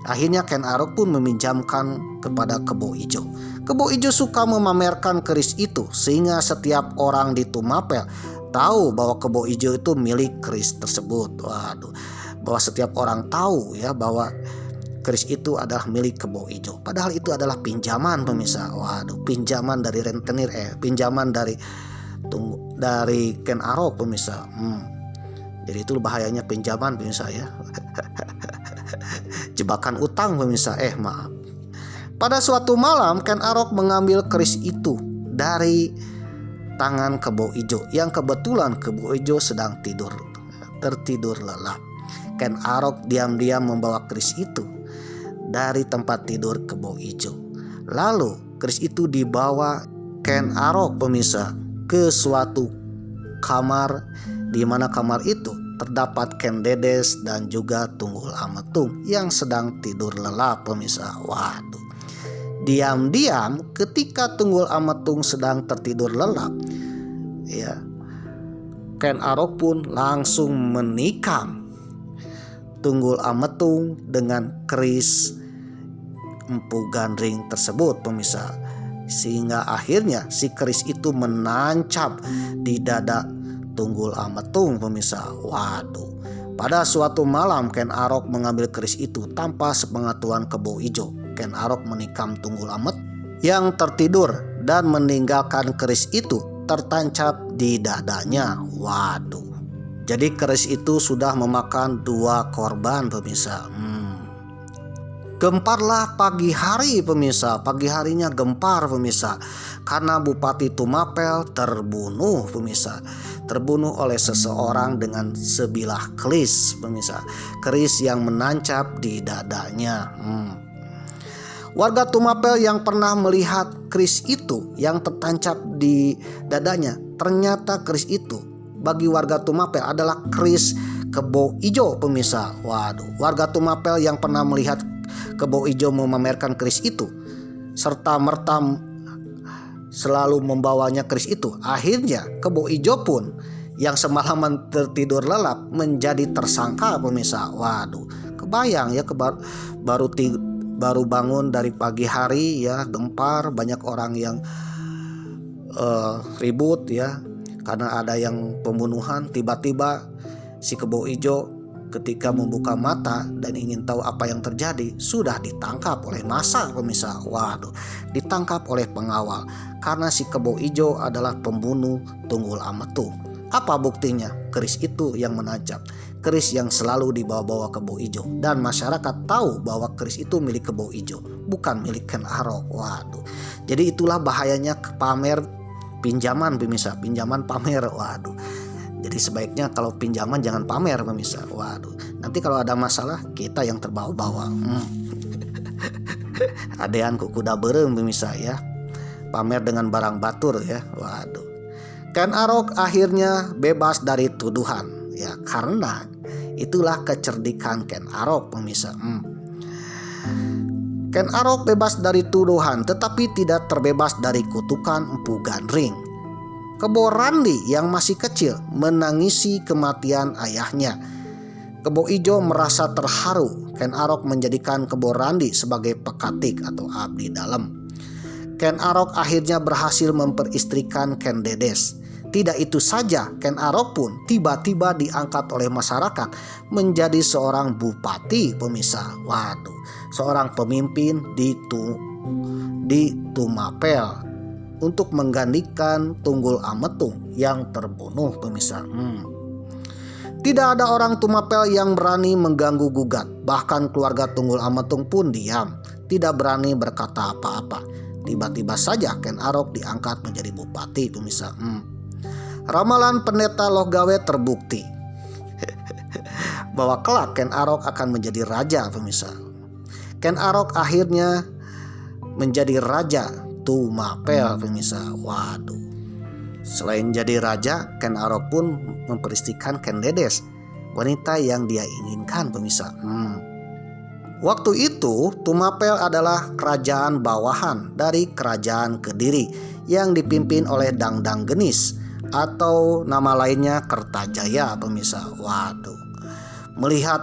Akhirnya Ken Arok pun meminjamkan kepada Kebo Ijo. Kebo Ijo suka memamerkan keris itu, sehingga setiap orang di Tumapel tahu bahwa Kebo Ijo itu milik keris tersebut. Waduh, bahwa setiap orang tahu ya bahwa keris itu adalah milik Kebo Ijo. Padahal itu adalah pinjaman pemirsa. Waduh, pinjaman dari rentenir, pinjaman dari Ken Arok pemirsa. Jadi itu bahayanya pinjaman pemirsa ya. Jebakan utang pemirsa. Maaf. Pada suatu malam Ken Arok mengambil keris itu dari tangan Kebo Ijo yang kebetulan Kebo Ijo sedang tertidur lelap. Ken Arok diam-diam membawa keris itu dari tempat tidur Kebo Ijo. Lalu keris itu dibawa Ken Arok pemirsa ke suatu kamar, di mana kamar itu terdapat Ken Dedes dan juga Tunggul Ametung yang sedang tidur lelap pemirsa. Waduh. Diam-diam ketika Tunggul Ametung sedang tertidur lelap, ya, Ken Arok pun langsung menikam Tunggul Ametung dengan keris Empu Gandring tersebut pemirsa, sehingga akhirnya si keris itu menancap di dada Tunggul Ametung pemirsa. Waduh. Pada suatu malam Ken Arok mengambil keris itu tanpa sepengetahuan Kebo Ijo. Ken Arok menikam Tunggul Amet yang tertidur dan meninggalkan keris itu tertancap di dadanya. Waduh. Jadi keris itu sudah memakan 2 korban pemirsa. Gemparlah pagi hari pemirsa. Pagi harinya gempar pemirsa, karena Bupati Tumapel terbunuh pemirsa. Terbunuh oleh seseorang dengan sebilah keris pemirsa. Keris yang menancap di dadanya. Warga Tumapel yang pernah melihat keris itu yang tertancap di dadanya, ternyata keris itu bagi warga Tumapel adalah keris Kebo Ijo pemirsa. Waduh, warga Tumapel yang pernah melihat Kebo Ijo memamerkan keris itu serta merta selalu membawanya keris itu, akhirnya Kebo Ijo pun yang semalaman tertidur lelap menjadi tersangka pemirsa. Waduh, kebayang ya, baru bangun dari pagi hari ya, gempar, banyak orang yang ribut ya karena ada yang pembunuhan. Tiba-tiba si Kebo Ijo ketika membuka mata dan ingin tahu apa yang terjadi, sudah ditangkap oleh massa pemirsa. Waduh, ditangkap oleh pengawal karena si Kebo Ijo adalah pembunuh Tunggul Ametung. Apa buktinya? Keris itu yang menancap, keris yang selalu dibawa-bawa Kebo Ijo, dan masyarakat tahu bahwa keris itu milik Kebo Ijo, bukan milik Ken Arok. Waduh. Jadi itulah bahayanya pamer pinjaman pemirsa, pinjaman pamer. Waduh. Jadi sebaiknya kalau pinjaman jangan pamer pemirsa. Waduh, nanti kalau ada masalah kita yang terbawa-bawa. Adean ku kuda berem pemirsa ya. Pamer dengan barang batur ya. Waduh. Ken Arok akhirnya bebas dari tuduhan ya, karena itulah kecerdikan Ken Arok pemirsa. Ken Arok bebas dari tuduhan tetapi tidak terbebas dari kutukan Empu Gandring. Kebo Randi yang masih kecil menangisi kematian ayahnya. Kebo Ijo merasa terharu. Ken Arok menjadikan Kebo Randi sebagai pekatik atau abdi dalam. Ken Arok akhirnya berhasil memperistrikan Ken Dedes. Tidak itu saja, Ken Arok pun tiba-tiba diangkat oleh masyarakat menjadi seorang bupati pemirsa. Waduh, seorang pemimpin di Tumapel untuk menggantikan Tunggul Ametung yang terbunuh pemirsa. Tidak ada orang Tumapel yang berani mengganggu gugat. Bahkan keluarga Tunggul Ametung pun diam, tidak berani berkata apa-apa. Tiba-tiba saja Ken Arok diangkat menjadi bupati pemirsa. Ramalan pendeta Lohgawe terbukti bahwa kelak Ken Arok akan menjadi raja pemirsa. Ken Arok akhirnya menjadi raja Tumapel pemirsa. Waduh. Selain jadi raja, Ken Arok pun memperistrikan Ken Dedes, wanita yang dia inginkan pemirsa. Waktu itu Tumapel adalah kerajaan bawahan dari kerajaan Kediri yang dipimpin oleh Dangdang Genis atau nama lainnya Kertajaya pemirsa. Waduh. Melihat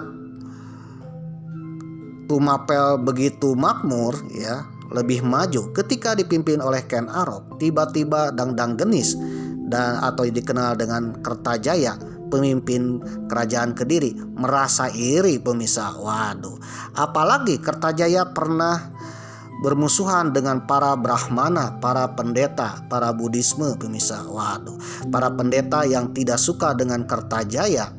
Tumapel begitu makmur ya, lebih maju ketika dipimpin oleh Ken Arok, tiba-tiba Dangdang Genis dan atau dikenal dengan Kertajaya, pemimpin kerajaan Kediri, merasa iri pemirsa. Waduh, apalagi Kertajaya pernah bermusuhan dengan para Brahmana, para pendeta, para Buddhisme pemirsa. Waduh, para pendeta yang tidak suka dengan Kertajaya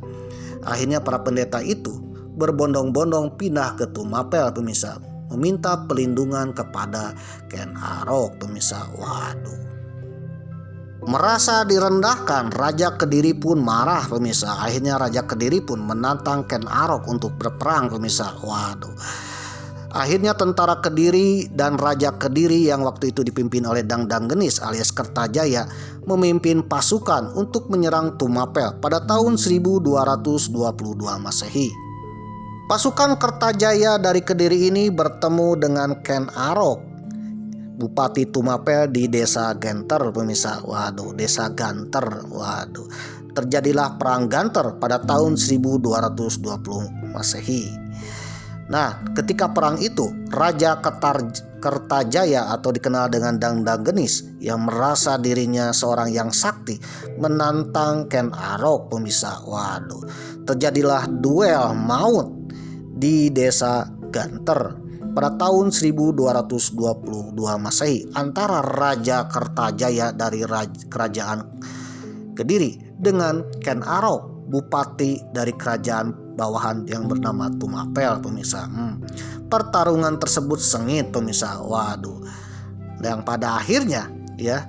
Akhirnya para pendeta itu berbondong-bondong pindah ke Tumapel pemirsa, meminta pelindungan kepada Ken Arok pemirsa. Waduh. Merasa direndahkan, Raja Kediri pun marah pemirsa. Akhirnya Raja Kediri pun menantang Ken Arok untuk berperang pemirsa. Waduh. Akhirnya tentara Kediri dan Raja Kediri yang waktu itu dipimpin oleh Dangdang Genis alias Kertajaya memimpin pasukan untuk menyerang Tumapel pada tahun 1222 Masehi. Pasukan Kertajaya dari Kediri ini bertemu dengan Ken Arok, Bupati Tumapel di Desa Genter pemirsa. Waduh, Desa Ganter. Waduh. Terjadilah perang Ganter pada tahun 1220 Masehi. Nah, ketika perang itu, Raja Kertajaya atau dikenal dengan Dangdang Genis yang merasa dirinya seorang yang sakti menantang Ken Arok pemirsa. Waduh, terjadilah duel maut di Desa Ganter pada tahun 1222 Masehi antara Raja Kertajaya dari Kerajaan Kediri dengan Ken Arok, Bupati dari kerajaan bawahan yang bernama Tumapel pemirsa. Pertarungan tersebut sengit pemirsa. Waduh. Dan pada akhirnya ya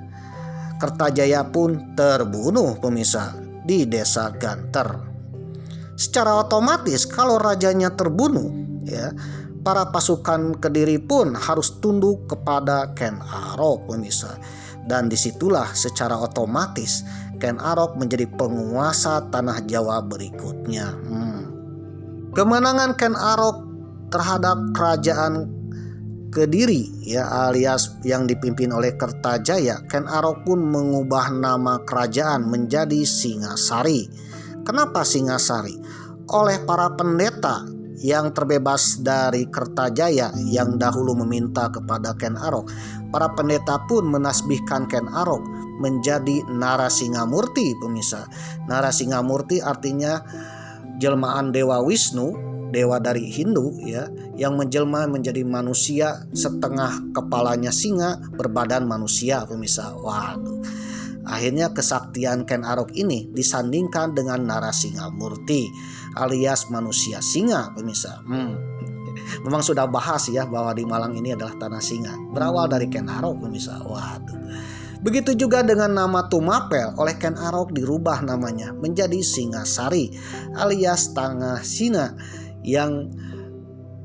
Kertajaya pun terbunuh pemirsa di Desa Ganter. Secara otomatis kalau rajanya terbunuh ya, para pasukan Kediri pun harus tunduk kepada Ken Arok pemirsa. Dan disitulah secara otomatis Ken Arok menjadi penguasa tanah Jawa berikutnya. Kemenangan Ken Arok terhadap kerajaan Kediri ya alias yang dipimpin oleh Kertajaya, Ken Arok pun mengubah nama kerajaan menjadi Singasari. Kenapa Singasari? Oleh para pendeta yang terbebas dari Kertajaya yang dahulu meminta kepada Ken Arok, para pendeta pun menasbihkan Ken Arok menjadi Narasingamurti pemirsa. Narasingamurti artinya jelmaan Dewa Wisnu, dewa dari Hindu ya, yang menjelma menjadi manusia, setengah kepalanya singa, berbadan manusia pemirsa. Waduh. Akhirnya kesaktian Ken Arok ini disandingkan dengan Narasingamurti alias manusia singa pemirsa. Memang sudah bahas ya bahwa di Malang ini adalah tanah singa. Berawal dari Ken Arok pemirsa. Waduh. Begitu juga dengan nama Tumapel, oleh Ken Arok dirubah namanya menjadi Singasari alias Tanah Singa yang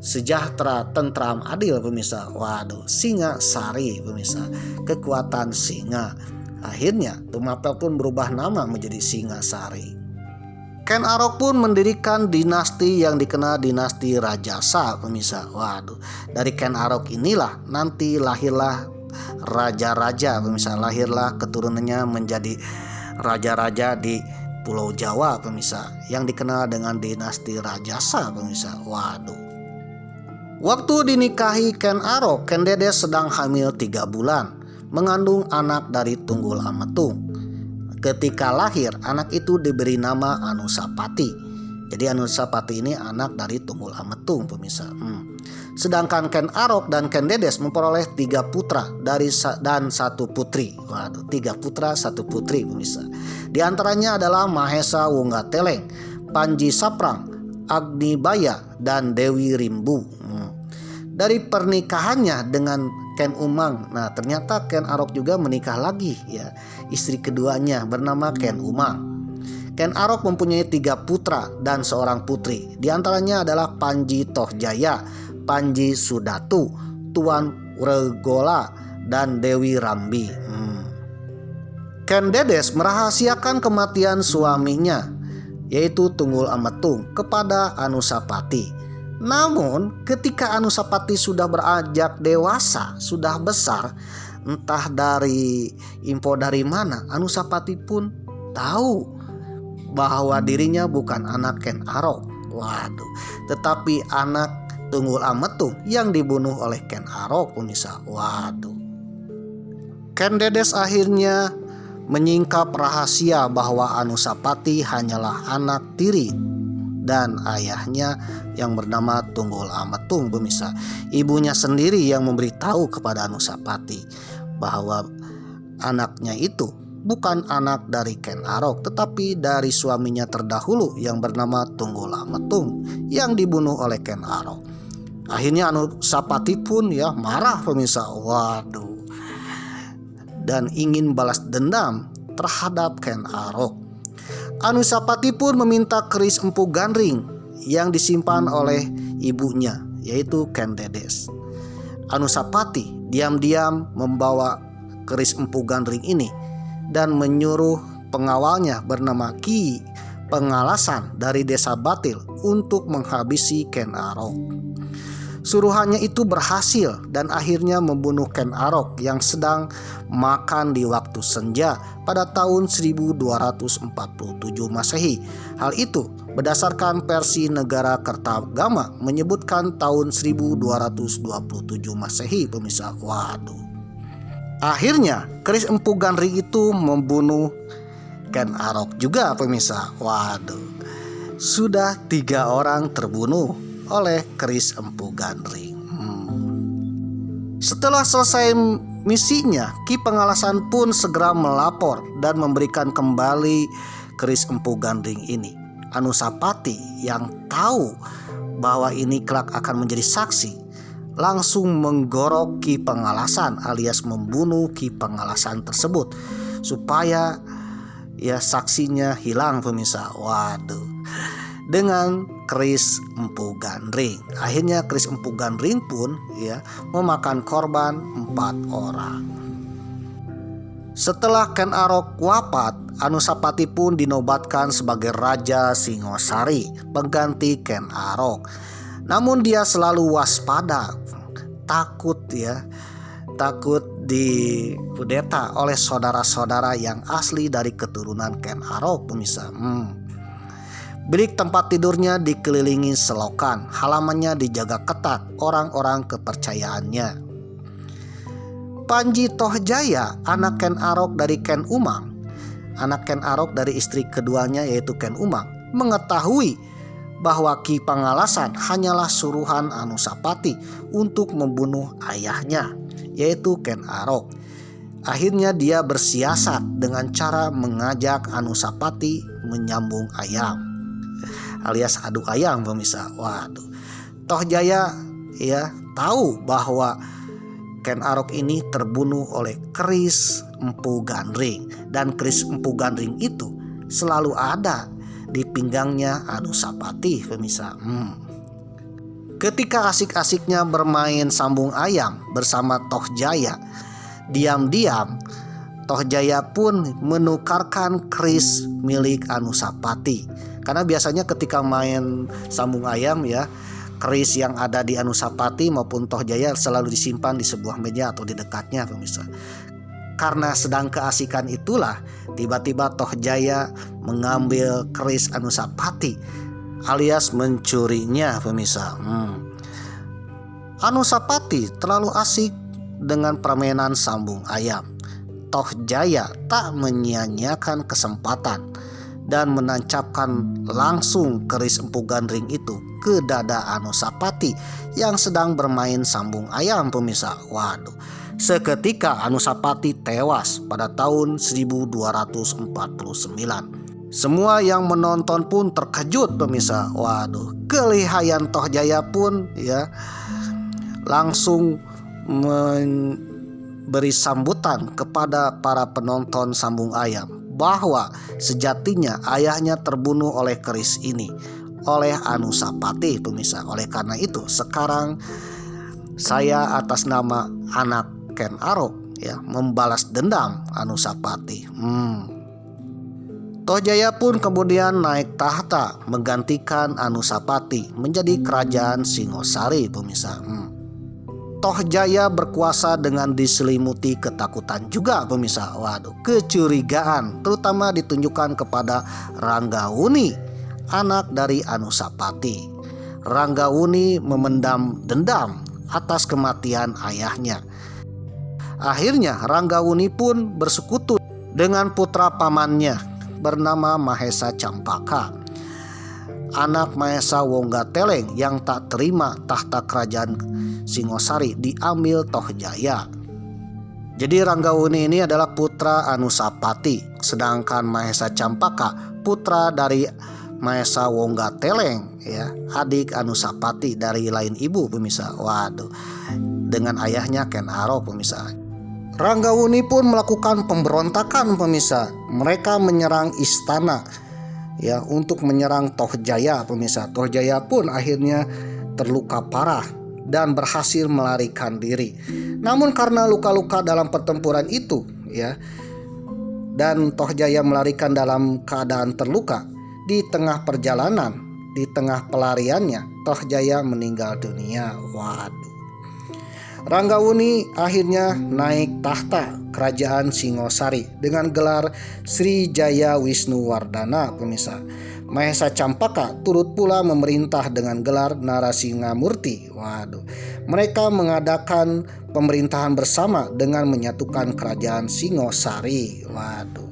sejahtera, tentram, adil pemirsa. Waduh, Singasari pemirsa, kekuatan singa. Akhirnya Tumapel pun berubah nama menjadi Singasari. Ken Arok pun mendirikan dinasti yang dikenal dinasti Rajasa pemirsa. Waduh, dari Ken Arok inilah nanti lahirlah raja-raja pemirsa, lahirlah keturunannya menjadi raja-raja di Pulau Jawa pemirsa yang dikenal dengan dinasti Rajasa pemirsa. Waduh. Waktu dinikahi Ken Arok, Ken Dedes sedang hamil 3 bulan, mengandung anak dari Tunggul Ametung. Ketika lahir, anak itu diberi nama Anusapati. Jadi Anusapati ini anak dari Tunggul Ametung pemirsa. Sedangkan Ken Arok dan Ken Dedes memperoleh 3 putra dan 1 putri. Waduh, 3 putra 1 putri pemirsa. Di antaranya adalah Mahesa Wungateleng, Panji Saprang, Agni Baya, dan Dewi Rimbu. Dari pernikahannya dengan Ken Umang, nah ternyata Ken Arok juga menikah lagi ya. Istri keduanya bernama Ken Umang. Ken Arok mempunyai 3 putra dan 1 putri. Di antaranya adalah Panji Tohjaya, Panji Sudatu, Tuan Regola, dan Dewi Rambi. Ken Dedes merahasiakan kematian suaminya, yaitu Tunggul Ametung, kepada Anusapati. Namun ketika Anusapati sudah beranjak dewasa, sudah besar, entah dari info dari mana, Anusapati pun tahu bahwa dirinya bukan anak Ken Arok. Waduh, tetapi anak Tunggul Ametung yang dibunuh oleh Ken Arok pemirsa. Waduh. Ken Dedes akhirnya menyingkap rahasia bahwa Anusapati hanyalah anak tiri dan ayahnya yang bernama Tunggul Ametung pemirsa. Ibunya sendiri yang memberitahu kepada Anusapati bahwa anaknya itu bukan anak dari Ken Arok, tetapi dari suaminya terdahulu yang bernama Tunggula Metung yang dibunuh oleh Ken Arok. Akhirnya Anusapati pun ya marah pemirsa, waduh, dan ingin balas dendam terhadap Ken Arok. Anusapati pun meminta keris Empu Gandring yang disimpan oleh ibunya, yaitu Ken Dedes. Anusapati diam-diam membawa keris Empu Gandring ini dan menyuruh pengawalnya bernama Ki Pengalasan dari desa Batil untuk menghabisi Ken Arok. Suruhannya itu berhasil dan akhirnya membunuh Ken Arok yang sedang makan di waktu senja pada tahun 1247 Masehi. Hal itu berdasarkan versi Negara Kertagama menyebutkan tahun 1227 Masehi pemirsa. Waduh. Akhirnya keris Empu Gandring itu membunuh Ken Arok juga pemirsa. Waduh. Sudah 3 orang terbunuh oleh keris Empu Gandring. Setelah selesai misinya, Ki Pengalasan pun segera melapor dan memberikan kembali keris Empu Gandring ini. Anusapati yang tahu bahwa ini kelak akan menjadi saksi langsung menggorok Ki Pengalasan alias membunuh Ki Pengalasan tersebut supaya ya saksinya hilang pemirsa. Waduh. Dengan keris Empu Gandring. Akhirnya keris Empu Gandring pun ya memakan korban 4 orang. Setelah Ken Arok wafat, Anusapati pun dinobatkan sebagai Raja Singosari, pengganti Ken Arok. Namun dia selalu waspada, takut dikudeta oleh saudara-saudara yang asli dari keturunan Ken Arok pemirsa. Bilik tempat tidurnya dikelilingi selokan, halamannya dijaga ketat orang-orang kepercayaannya. Panji Tohjaya, anak Ken Arok dari Ken Umang, anak Ken Arok dari istri keduanya yaitu Ken Umang, mengetahui bahwa Ki Pengalasan hanyalah suruhan Anusapati untuk membunuh ayahnya, yaitu Ken Arok. Akhirnya dia bersiasat dengan cara mengajak Anusapati menyambung ayam, alias adu ayam pemirsa. Waduh. Tohjaya ya tahu bahwa Ken Arok ini terbunuh oleh keris Empu Gandring dan keris Empu Gandring itu selalu ada di pinggangnya Anusapati pemirsa. Ketika asik-asiknya bermain sambung ayam bersama Tohjaya, diam-diam Tohjaya pun menukarkan keris milik Anusapati. Karena biasanya ketika main sambung ayam ya, keris yang ada di Anusapati maupun Tohjaya selalu disimpan di sebuah meja atau di dekatnya pemirsa. Karena sedang keasikan itulah tiba-tiba Tohjaya mengambil keris Anusapati alias mencurinya pemirsa. Anusapati terlalu asik dengan permainan sambung ayam. Tohjaya tak menyia-nyiakan kesempatan dan menancapkan langsung keris Empu Gandring itu ke dada Anusapati yang sedang bermain sambung ayam pemirsa. Waduh. Seketika Anusapati tewas pada tahun 1249. Semua yang menonton pun terkejut pemirsa. Waduh, kelihayan Tohjaya pun ya langsung memberi sambutan kepada para penonton sambung ayam bahwa sejatinya ayahnya terbunuh oleh keris ini, oleh Anusapati pemirsa. Oleh karena itu sekarang saya atas nama anak Ken Arok ya membalas dendam Anusapati. Tohjaya pun kemudian naik tahta menggantikan Anusapati menjadi kerajaan Singosari pemirsa. Tohjaya berkuasa dengan diselimuti ketakutan juga pemirsa. Waduh, kecurigaan terutama ditunjukkan kepada Ranggawuni, anak dari Anusapati. Ranggawuni memendam dendam atas kematian ayahnya. Akhirnya Ranggawuni pun bersekutu dengan putra pamannya bernama Mahesa Campaka, anak Mahesa Wonggateleng yang tak terima tahta kerajaan Singosari diambil Tohjaya. Jadi Ranggawuni ini adalah putra Anusapati, sedangkan Mahesa Campaka putra dari Mahesa Wongga-Teleng, ya, adik Anusapati dari lain ibu pemirsa. Waduh, dengan ayahnya Ken Arok pemirsa. Ranggawuni pun melakukan pemberontakan pemirsa. Mereka menyerang istana, ya, untuk menyerang Tohjaya pemirsa. Tohjaya pun akhirnya terluka parah dan berhasil melarikan diri. Namun karena luka-luka dalam pertempuran itu, ya, dan Tohjaya melarikan dalam keadaan terluka, di tengah perjalanan, di tengah pelariannya, Tohjaya meninggal dunia. Waduh. Ranggawuni akhirnya naik tahta kerajaan Singosari dengan gelar Sri Jaya Wisnuwardana pemirsa. Mahesa Campaka turut pula memerintah dengan gelar Narasingamurti. Waduh. Mereka mengadakan pemerintahan bersama dengan menyatukan kerajaan Singosari. Waduh.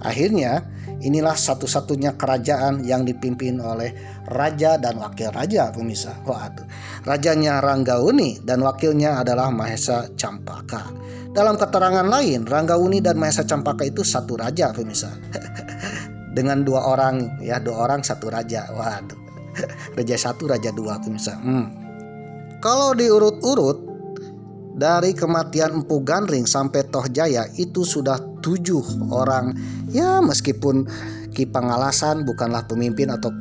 Akhirnya inilah satu-satunya kerajaan yang dipimpin oleh raja dan wakil raja pemirsa. Waduh. Rajanya Ranggawuni dan wakilnya adalah Mahesa Campaka. Dalam keterangan lain, Ranggawuni dan Mahesa Campaka itu satu raja pemirsa. Dengan dua orang, ya, dua orang satu raja. Waduh. Raja satu, raja dua pemirsa. Kalau diurut-urut dari kematian Empu Gandring sampai Tohjaya itu sudah 7 orang. Ya, meskipun Ki Pangalasan bukanlah pemimpin atau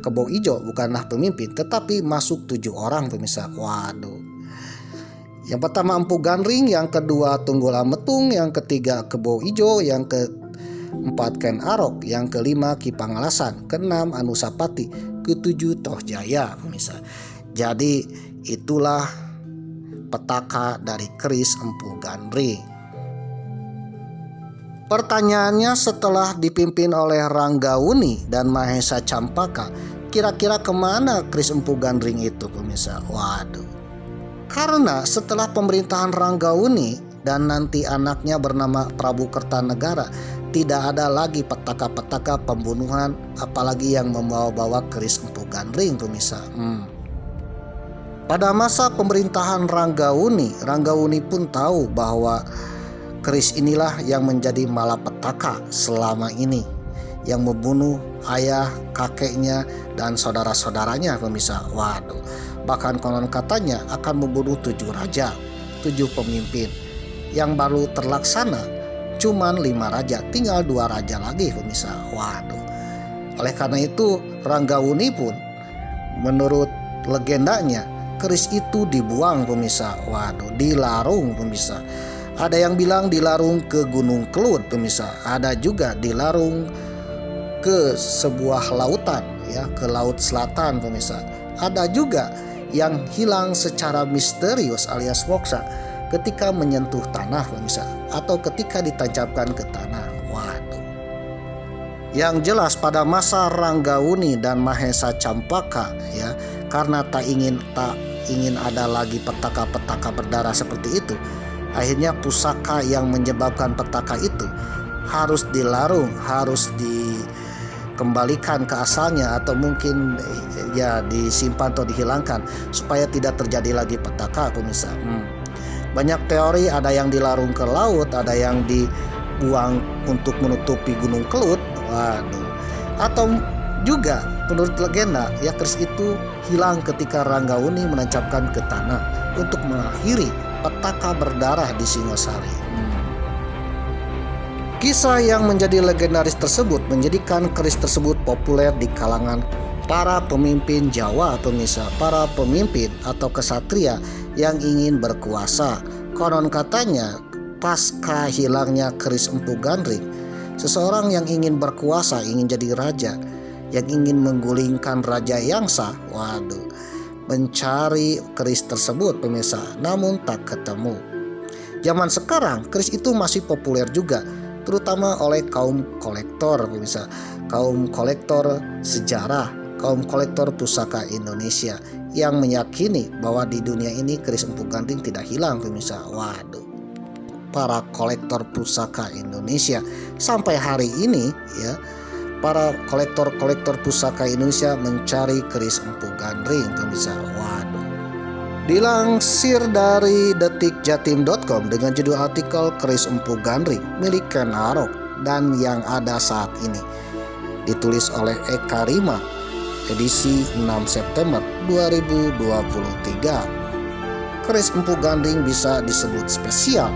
Kebo Ijo bukanlah pemimpin, tetapi masuk 7 orang pemirsa. Waduh. Yang pertama Empu Gandring, yang kedua Tunggul Ametung, yang ketiga Kebo Ijo, yang keempat Ken Arok, yang kelima Ki Pangalasan, keenam Anusapati, ketujuh Tohjaya pemirsa. Jadi itulah petaka dari keris Empu Gandring. Pertanyaannya, setelah dipimpin oleh Ranggawuni dan Mahesa Campaka, kira-kira kemana keris Empu Gandring itu pemirsa? Waduh. Karena setelah pemerintahan Ranggawuni dan nanti anaknya bernama Prabu Kertanegara, tidak ada lagi petaka-petaka pembunuhan apalagi yang membawa-bawa keris Empu Gandring pemirsa. Pada masa pemerintahan Ranggawuni pun tahu bahwa keris inilah yang menjadi malapetaka selama ini, yang membunuh ayah, kakeknya, dan saudara-saudaranya pemirsa. Waduh, bahkan konon katanya akan membunuh 7 raja, 7 pemimpin. Yang baru terlaksana cuman 5 raja, tinggal 2 raja lagi pemirsa. Waduh. Oleh karena itu Ranggawuni pun menurut legendanya keris itu dibuang pemirsa. Waduh, dilarung pemirsa. Ada yang bilang dilarung ke Gunung Kelut pemirsa. Ada juga dilarung ke sebuah lautan, ya, ke Laut Selatan pemirsa. Ada juga yang hilang secara misterius alias moksa ketika menyentuh tanah pemirsa, atau ketika ditancapkan ke tanah. Waduh. Yang jelas pada masa Ranggawuni dan Mahesa Campaka, ya, karena tak ingin ada lagi petaka-petaka berdarah seperti itu, akhirnya pusaka yang menyebabkan petaka itu harus dilarung, harus dikembalikan ke asalnya, atau mungkin ya disimpan atau dihilangkan supaya tidak terjadi lagi petaka pemirsa. Banyak teori, ada yang dilarung ke laut, ada yang dibuang untuk menutupi Gunung Kelut. Waduh. Atau juga menurut legenda, ya, keris itu hilang ketika Ranggawuni menancapkan ke tanah untuk mengakhiri petaka berdarah di Singosari. Kisah yang menjadi legendaris tersebut menjadikan keris tersebut populer di kalangan para pemimpin Jawa pemirsa, para pemimpin atau kesatria yang ingin berkuasa. Konon katanya pasca hilangnya keris Empu Gandring, seseorang yang ingin berkuasa, ingin jadi raja, yang ingin menggulingkan Raja Yangsa, waduh, mencari keris tersebut pemirsa, namun tak ketemu. Zaman sekarang keris itu masih populer juga, terutama oleh kaum kolektor pemirsa, kaum kolektor sejarah, kaum kolektor pusaka Indonesia yang meyakini bahwa di dunia ini keris Empu Gandring tidak hilang pemirsa. Waduh. Para kolektor pusaka Indonesia sampai hari ini, ya, para kolektor pusaka Indonesia mencari keris Empu Gandring pemirsa. Waduh. Dilansir dari detikjatim.com dengan judul artikel Keris Empu Gandring milik Ken Arok dan yang ada saat ini, ditulis oleh Eka Rima, edisi 6 September 2023. Keris Empu Gandring bisa disebut spesial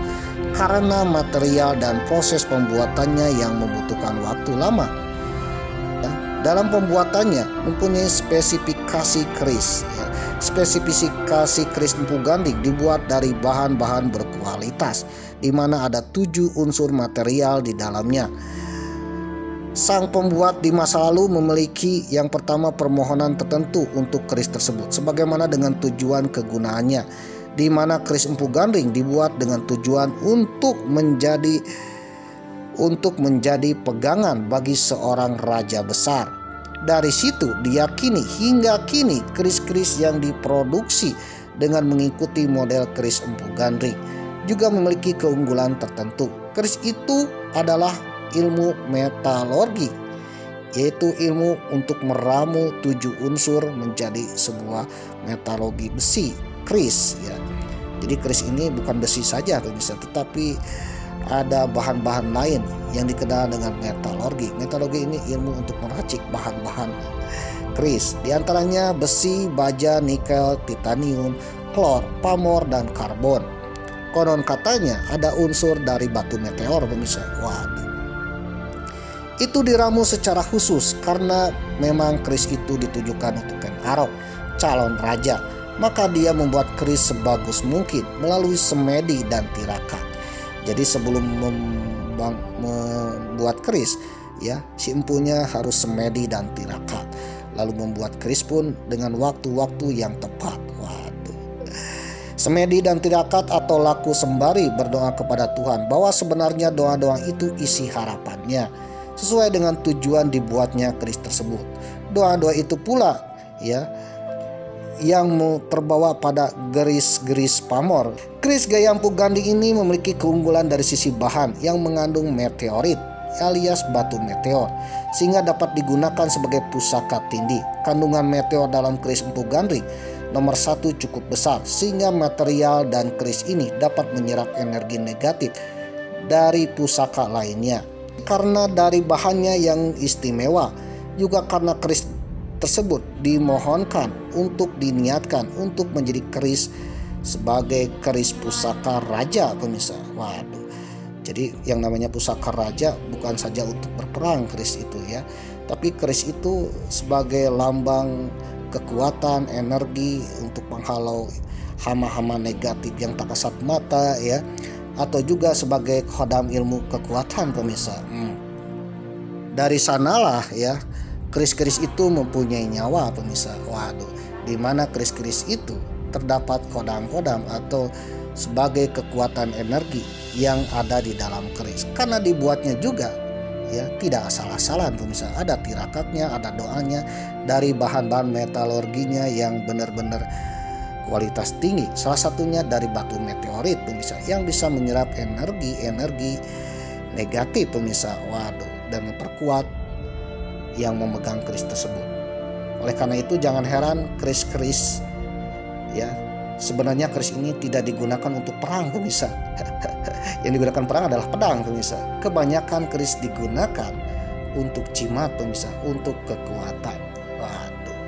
karena material dan proses pembuatannya yang membutuhkan waktu lama. Dalam pembuatannya mempunyai spesifikasi keris. Spesifikasi keris Empu Gandring dibuat dari bahan-bahan berkualitas, di mana ada 7 unsur material di dalamnya. Sang pembuat di masa lalu memiliki yang pertama permohonan tertentu untuk keris tersebut, sebagaimana dengan tujuan kegunaannya, di mana keris Empu Gandring dibuat dengan tujuan untuk menjadi pegangan bagi seorang raja besar. Dari situ diyakini hingga kini keris-keris yang diproduksi dengan mengikuti model keris Empu Gandring juga memiliki keunggulan tertentu. Keris itu adalah ilmu metalurgi, yaitu ilmu untuk meramu 7 unsur menjadi sebuah metalurgi besi keris ya. Jadi keris ini bukan besi saja bisa, tetapi ada bahan-bahan lain yang dikenal dengan metalurgi. Metalurgi ini ilmu untuk meracik bahan-bahan keris, di antaranya besi, baja, nikel, titanium, klor, pamor, dan karbon. Konon katanya ada unsur dari batu meteor pemirsa. Waduh. Itu diramu secara khusus karena memang keris itu ditujukan untuk Ken Arok, calon raja. Maka dia membuat keris sebagus mungkin melalui semedi dan tirakat. Jadi sebelum membuat keris ya, si empunya harus semedi dan tirakat. Lalu membuat keris pun dengan waktu-waktu yang tepat. Waduh. Semedi dan tirakat atau laku sembari berdoa kepada Tuhan bahwa sebenarnya doa-doa itu isi harapannya sesuai dengan tujuan dibuatnya keris tersebut. Doa-doa itu pula ya yang terbawa pada geris-geris pamor. Keris gaya Empu Gandring ini memiliki keunggulan dari sisi bahan yang mengandung meteorit alias batu meteor, sehingga dapat digunakan sebagai pusaka tindih. Kandungan meteor dalam keris Empu Gandring nomor 1 cukup besar, sehingga material dan keris ini dapat menyerap energi negatif dari pusaka lainnya. Karena dari bahannya yang istimewa, juga karena keris tersebut dimohonkan untuk diniatkan untuk menjadi keris sebagai keris pusaka raja pemirsa. Waduh. Jadi yang namanya pusaka raja bukan saja untuk berperang keris itu ya, tapi keris itu sebagai lambang kekuatan, energi untuk menghalau hama-hama negatif yang tak kasat mata ya, atau juga sebagai khodam ilmu kekuatan pemirsa. Dari sanalah ya keris-keris itu mempunyai nyawa pemirsa. Waduh, di mana keris-keris itu terdapat kodam-kodam atau sebagai kekuatan energi yang ada di dalam keris. Karena dibuatnya juga ya tidak asal-asalan pemirsa. Ada tirakatnya, ada doanya, dari bahan-bahan metalurginya yang benar-benar kualitas tinggi. Salah satunya dari batu meteorit pemirsa yang bisa menyerap energi negatif pemirsa. Waduh, dan memperkuat yang memegang keris tersebut. Oleh karena itu jangan heran keris-keris ya, sebenarnya keris ini tidak digunakan untuk perang pemirsa. Yang digunakan perang adalah pedang pemirsa. Kebanyakan keris digunakan untuk jimat pemirsa, untuk kekuatan. Waduh.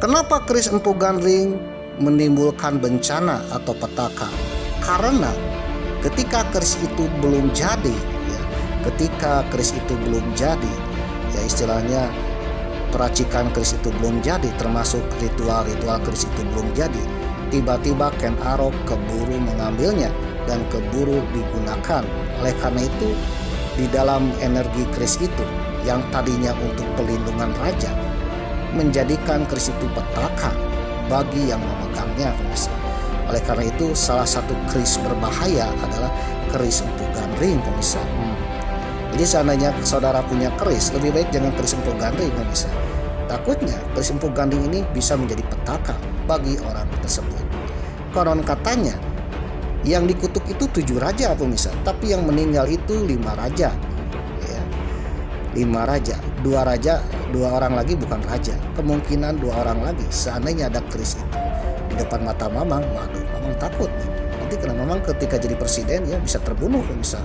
Kenapa keris Empu Gandring menimbulkan bencana atau petaka? Karena ketika keris itu belum jadi ya, ya istilahnya peracikan keris itu belum jadi, termasuk ritual-ritual keris itu belum jadi, tiba-tiba Ken Arok keburu mengambilnya dan keburu digunakan. Oleh karena itu di dalam energi keris itu yang tadinya untuk pelindungan raja, menjadikan keris itu petaka bagi yang memegangnya pemirsa. Oleh karena itu salah satu keris berbahaya adalah keris Empu Gandring pemirsa. Jadi seandainya saudara punya keris, lebih baik jangan keris Empu Gandring pemirsa. Takutnya keris Empu Gandring ini bisa menjadi petaka bagi orang tersebut. Konon katanya yang dikutuk itu 7 raja pemirsa, tapi yang meninggal itu 5 raja. Ya. 5 raja, 2 orang lagi bukan raja, kemungkinan 2 orang lagi. Seandainya ada keris itu di depan mata Mamang, waduh, Mamang takut nih. Nanti karena Mamang ketika jadi presiden ya bisa terbunuh, bisa